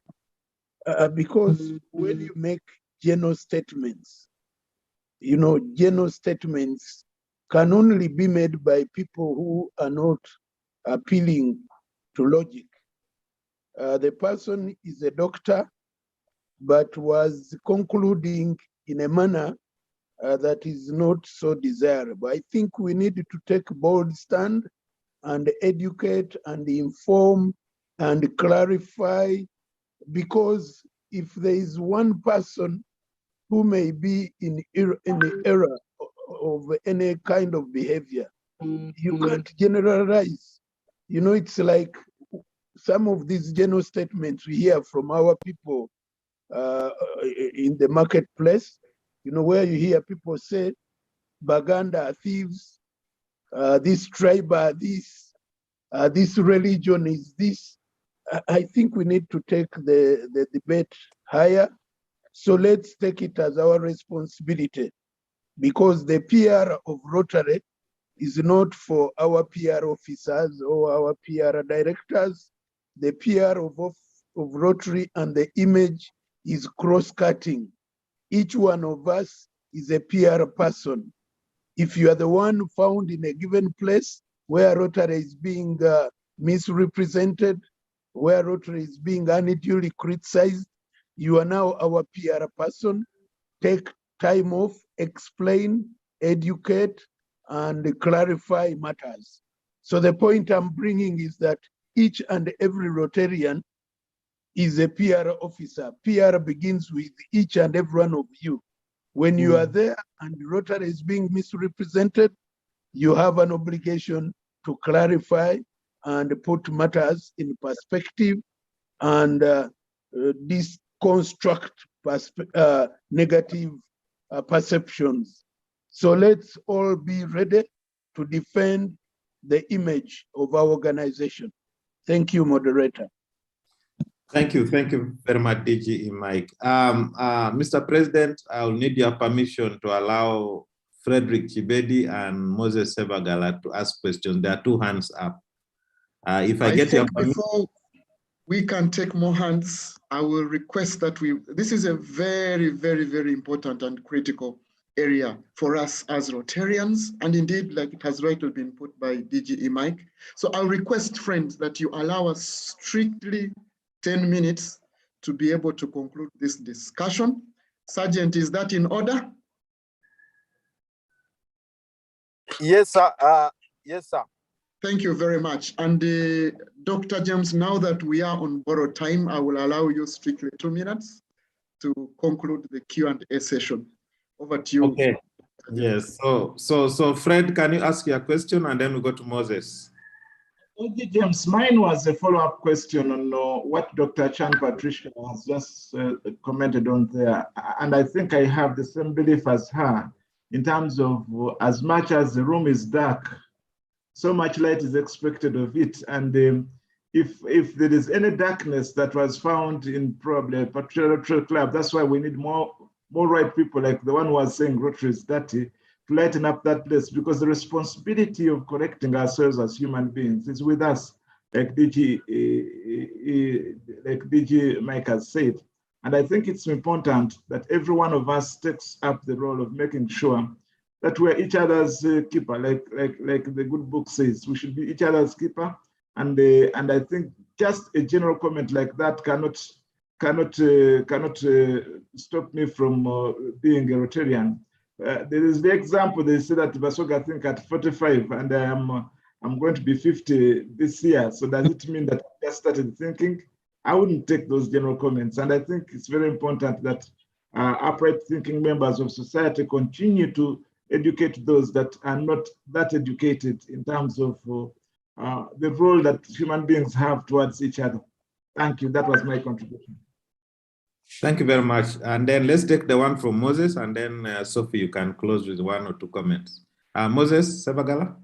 because when you make general statements, general statements can only be made by people who are not appealing to logic. The person is a doctor, but was concluding in a manner that is not so desirable. I think we need to take a bold stand and educate and inform and clarify, because if there is one person who may be in the error of any kind of behavior, You can't generalize. You know, it's like some of these general statements we hear from our people in the marketplace, you know, where you hear people say, Baganda are thieves, this tribe are this religion is this. I think we need to take the debate higher. So let's take it as our responsibility, because the PR of Rotary is not for our PR officers or our PR directors. The PR of Rotary and the image is cross-cutting. Each one of us is a PR person. If you are the one found in a given place where Rotary is being misrepresented, where Rotary is being unduly criticized, you are now our PR person. Take time off, explain, educate, and clarify matters. So the point I'm bringing is that each and every Rotarian is a PR officer. PR begins with each and every one of you. When you are there and Rotary is being misrepresented, you have an obligation to clarify and put matters in perspective and deconstruct negative perceptions. So let's all be ready to defend the image of our organization. Thank you, moderator. Thank you very much, DG Mike. Mr. President, I'll need your permission to allow Frederick Chibedi and Moses Sebagala to ask questions. There are two hands up. If I get your permission. Before we can take more hands, I will request that this is a very, very, very important and critical area for us as Rotarians, and indeed, like it has rightly been put by DG Mike. So I'll request, friends, that you allow us strictly 10 minutes to be able to conclude this discussion. Sergeant, is that in order? Yes, sir. Yes, sir. Thank you very much. And Dr. James, now that we are on borrowed time, I will allow you strictly 2 minutes to conclude the Q&A session. Over to you. Okay. Yes. So Fred, can you ask your question and then we go to Moses? Okay, James, mine was a follow-up question on what Dr. Chan Patricia has just commented on there. And I think I have the same belief as her in terms of as much as the room is dark, so much light is expected of it. And if there is any darkness that was found in probably a particular club, that's why we need more right people like the one who was saying Rotary is dirty, to lighten up that place, because the responsibility of correcting ourselves as human beings is with us, like DG Mike has said. And I think it's important that every one of us takes up the role of making sure that we're each other's keeper, like the good book says. We should be each other's keeper. And I think just a general comment like that cannot stop me from being a Rotarian. There is the example, they say that Basoga, I think at 45, and I'm going to be 50 this year. So does it mean that I just started thinking? I wouldn't take those general comments. And I think it's very important that upright thinking members of society continue to educate those that are not that educated in terms of the role that human beings have towards each other. Thank you. That was my contribution. Thank you very much. And then let's take the one from Moses, and then Sophie, you can close with 1 or 2 comments. Moses Sebagala.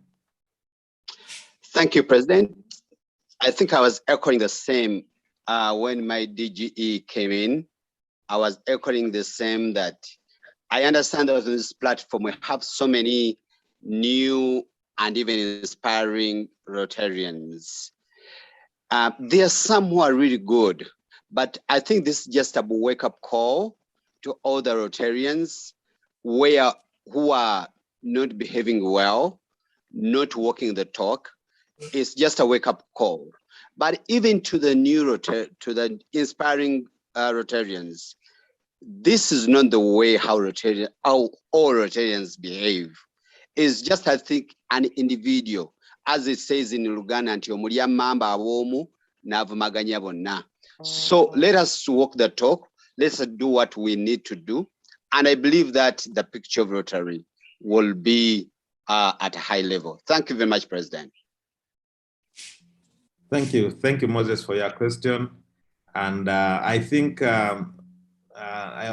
Thank you, President. I think I was echoing the same when my DGE came in. I was echoing the same, that I understand that on this platform we have so many new and even inspiring Rotarians. There are some who are really good, but I think this is just a wake-up call to all the Rotarians who are not behaving well, not walking the talk. It's just a wake-up call. But even to the new to the inspiring Rotarians, this is not the way how all Rotarians behave. It's just, I think, an individual, as it says in Luganda, nti omulya mamba abomu n'avumaganya bonna. So let us walk the talk. Let's do what we need to do. And I believe that the picture of Rotary will be at a high level. Thank you very much, President. Thank you, Moses, for your question. And I think I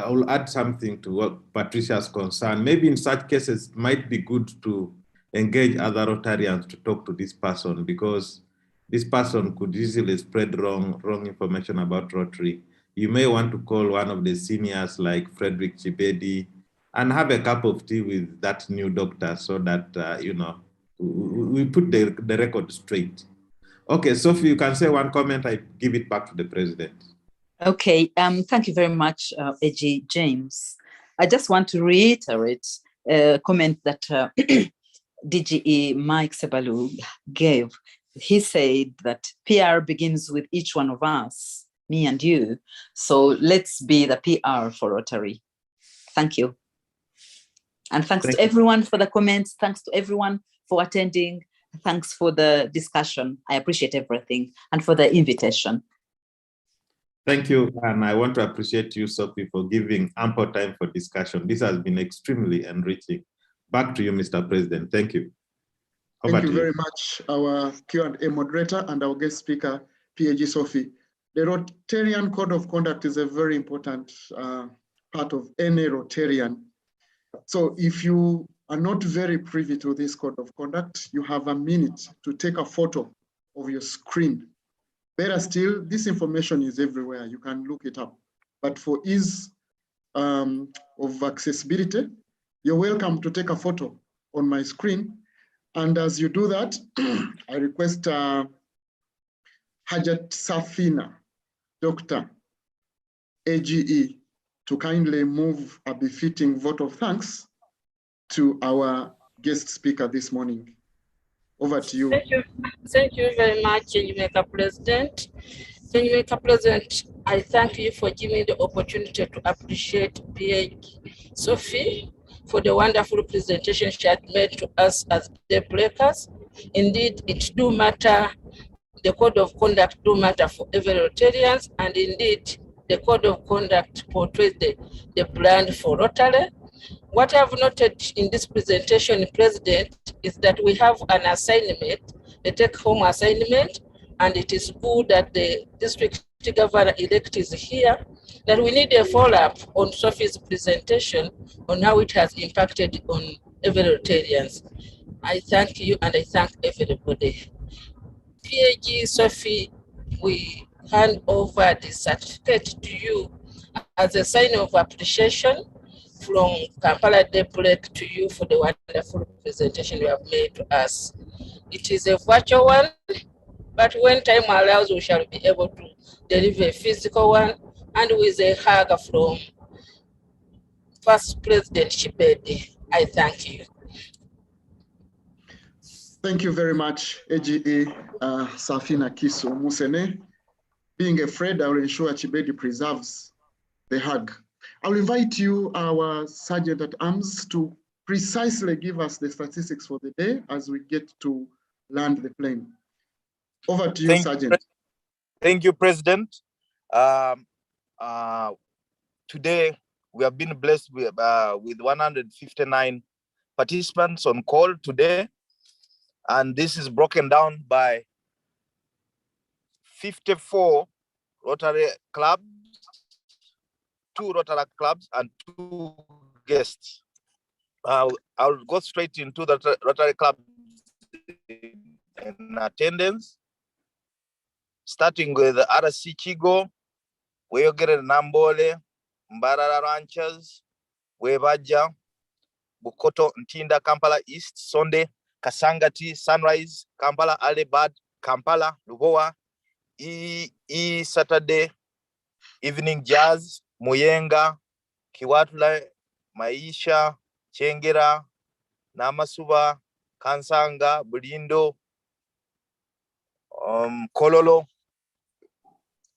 will add something to what Patricia's concern. Maybe in such cases, it might be good to engage other Rotarians to talk to this person, because this person could easily spread wrong information about Rotary. You may want to call one of the seniors like Frederick Chibedi and have a cup of tea with that new doctor, so that, you know, we put the record straight. Okay, Sophie, you can say one comment. I give it back to the president. Okay, thank you very much, A.G. James. I just want to reiterate a comment that DGE Mike Sebalu gave. He said that PR begins with each one of us, me and you. So let's be the PR for Rotary. Thank you. And thanks to everyone for the comments. Thanks to everyone for attending. Thanks for the discussion. I appreciate everything, and for the invitation. Thank you. And I want to appreciate you, Sophie, for giving ample time for discussion. This has been extremely enriching. Back to you, Mr. President. Thank you. Thank you very much, our Q&A moderator and our guest speaker, PAG Sophie. The Rotarian Code of Conduct is a very important part of any Rotarian. So if you are not very privy to this Code of Conduct, you have a minute to take a photo of your screen. Better still, this information is everywhere. You can look it up. But for ease of accessibility, you're welcome to take a photo on my screen. And as you do that, I request Hajat Safina, Dr. AGE, to kindly move a befitting vote of thanks to our guest speaker this morning. Over to you. Thank you very much, Mr. President. Mr. President, I thank you for giving me the opportunity to appreciate PAG Sophie for the wonderful presentation she had made to us as the breakers. Indeed, it do matter, the code of conduct do matter for every Rotarians, and indeed, the code of conduct portrays the brand for Rotary. What I've noted in this presentation, President, is that we have an assignment, a take-home assignment, and it is good that the district governor-elect is here, that we need a follow-up on Sophie's presentation on how it has impacted on every Rotarians. I thank you and I thank everybody. PAG Sophie, we hand over the certificate to you as a sign of appreciation from Kampala Daybreak to you for the wonderful presentation you have made to us. It is a virtual one, but when time allows, we shall be able to deliver a physical one, and with a hug from First President Chibedi. I thank you. Thank you very much, AGE Safina Kiso Musene. Being afraid, I will ensure Chibedi preserves the hug. I'll invite you, our Sergeant at Arms, to precisely give us the statistics for the day as we get to land the plane. Over to you, Sergeant. Thank you, President. Today, we have been blessed with 159 participants on call today. And this is broken down by 54 Rotary clubs, 2 Rotary clubs, and 2 guests. I'll go straight into the Rotary club in attendance, starting with RC Chigo, Weyogere Nambole, Mbarara Ranchers, Webaja, Bukoto Ntinda, Kampala East, Sonde, Kasangati, Sunrise, Kampala, Alibad, Kampala, Lubowa, Saturday, Evening Jazz, Muyenga, Kiwatula, Maisha, Chengera, Namasuba, Kansanga, Bulindo, Kololo,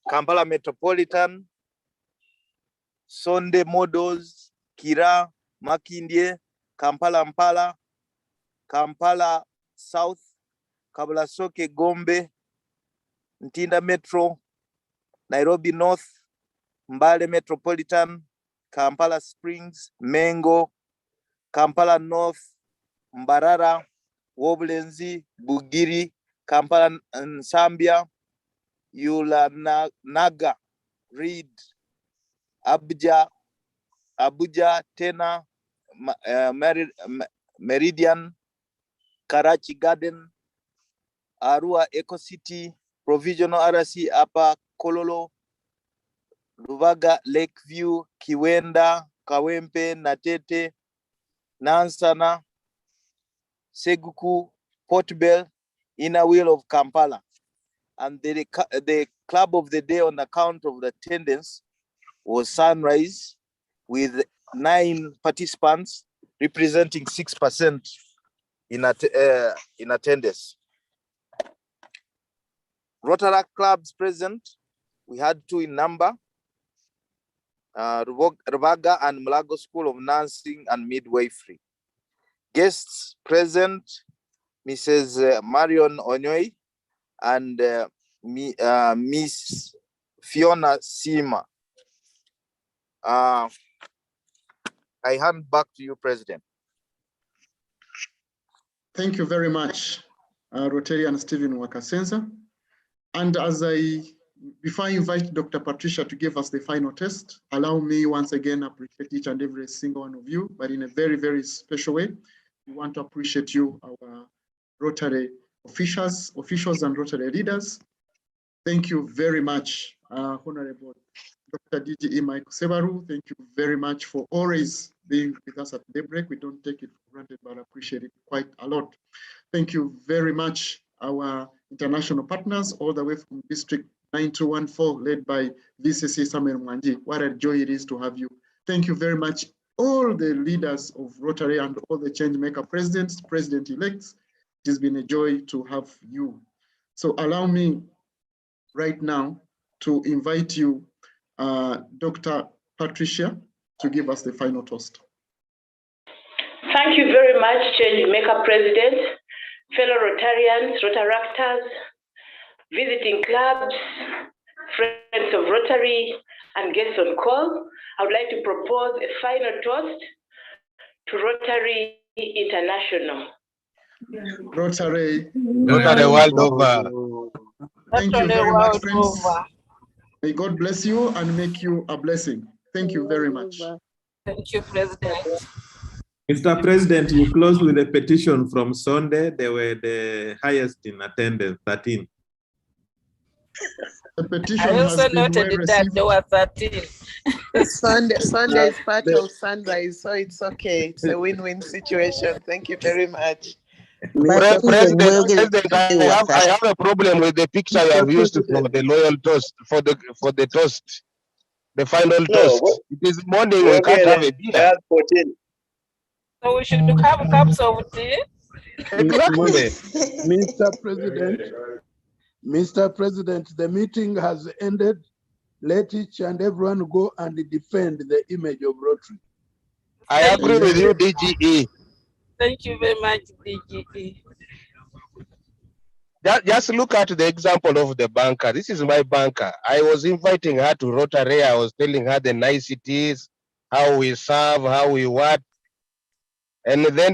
Kampala Metropolitan, Sonde Modos, Kira, Makindye, Kampala Mpala, Kampala South, Kabulasoke Gombe, Ntinda Metro, Nairobi North, Mbale Metropolitan, Kampala Springs, Mengo, Kampala North, Mbarara, Wobulenzi, Bugiri, Kampala, Nsambya, Naga, Reed, Abuja, Tena, Meridian, Karachi Garden, Arua Eco City, Provisional RC Upper Kololo, Ruvaga, Lakeview, Kiwenda, Kawempe, Natete, Nansana, Seguku, Port Bell, Inner Wheel of Kampala. And the club of the day on account of the attendance was Sunrise with 9 participants representing 6% in attendance. Rotary clubs present, we had 2 in number, Ruvaga and Mulago School of Nursing and Midwifery. Guests present, Mrs. Marion Onyoy and Miss Fiona Sima. I hand back to you, President. Thank you very much, Rotarian Stephen Wakasenza. And before I invite Dr. Patricia to give us the final test, allow me once again appreciate each and every single one of you, but in a very, very special way. We want to appreciate you, our Rotary officials and Rotary leaders. Thank you very much, Honorable Dr. DGE Mike Sebaru. Thank you very much for always being with us at Daybreak. We don't take it for granted, but appreciate it quite a lot. Thank you very much, our international partners, all the way from District 9214, led by VCC Samuel Mwanji. What a joy it is to have you. Thank you very much, all the leaders of Rotary and all the Changemaker presidents, president-elects. It has been a joy to have you. So allow me right now to invite you, Dr. Patricia, to give us the final toast. Thank you very much, Changemaker President, fellow Rotarians, Rotaractors, visiting clubs, friends of Rotary, and guests on call. I would like to propose a final toast to Rotary International. Rotary world over. Thank you very much, friends. May God bless you and make you a blessing. Thank you very much. Thank you, President. Mr. President, you closed with a petition from Sunday. They were the highest in attendance, 13. The petition I also noted that there were 13. Sunday is part of Sunrise, so it's okay. It's a win-win situation. Thank you very much. President, I have a problem with the picture you have used for the loyal toast, for the toast, the final toast. It is morning, we can't have a beer. So we should have cups of tea. Exactly. Mr. President, the meeting has ended. Let each and everyone go and defend the image of Rotary. I agree with you, DGE. Thank you very much, DGE. Just look at the example of the banker. This is my banker. I was inviting her to Rotary. I was telling her the niceties, how we serve, how we what. And then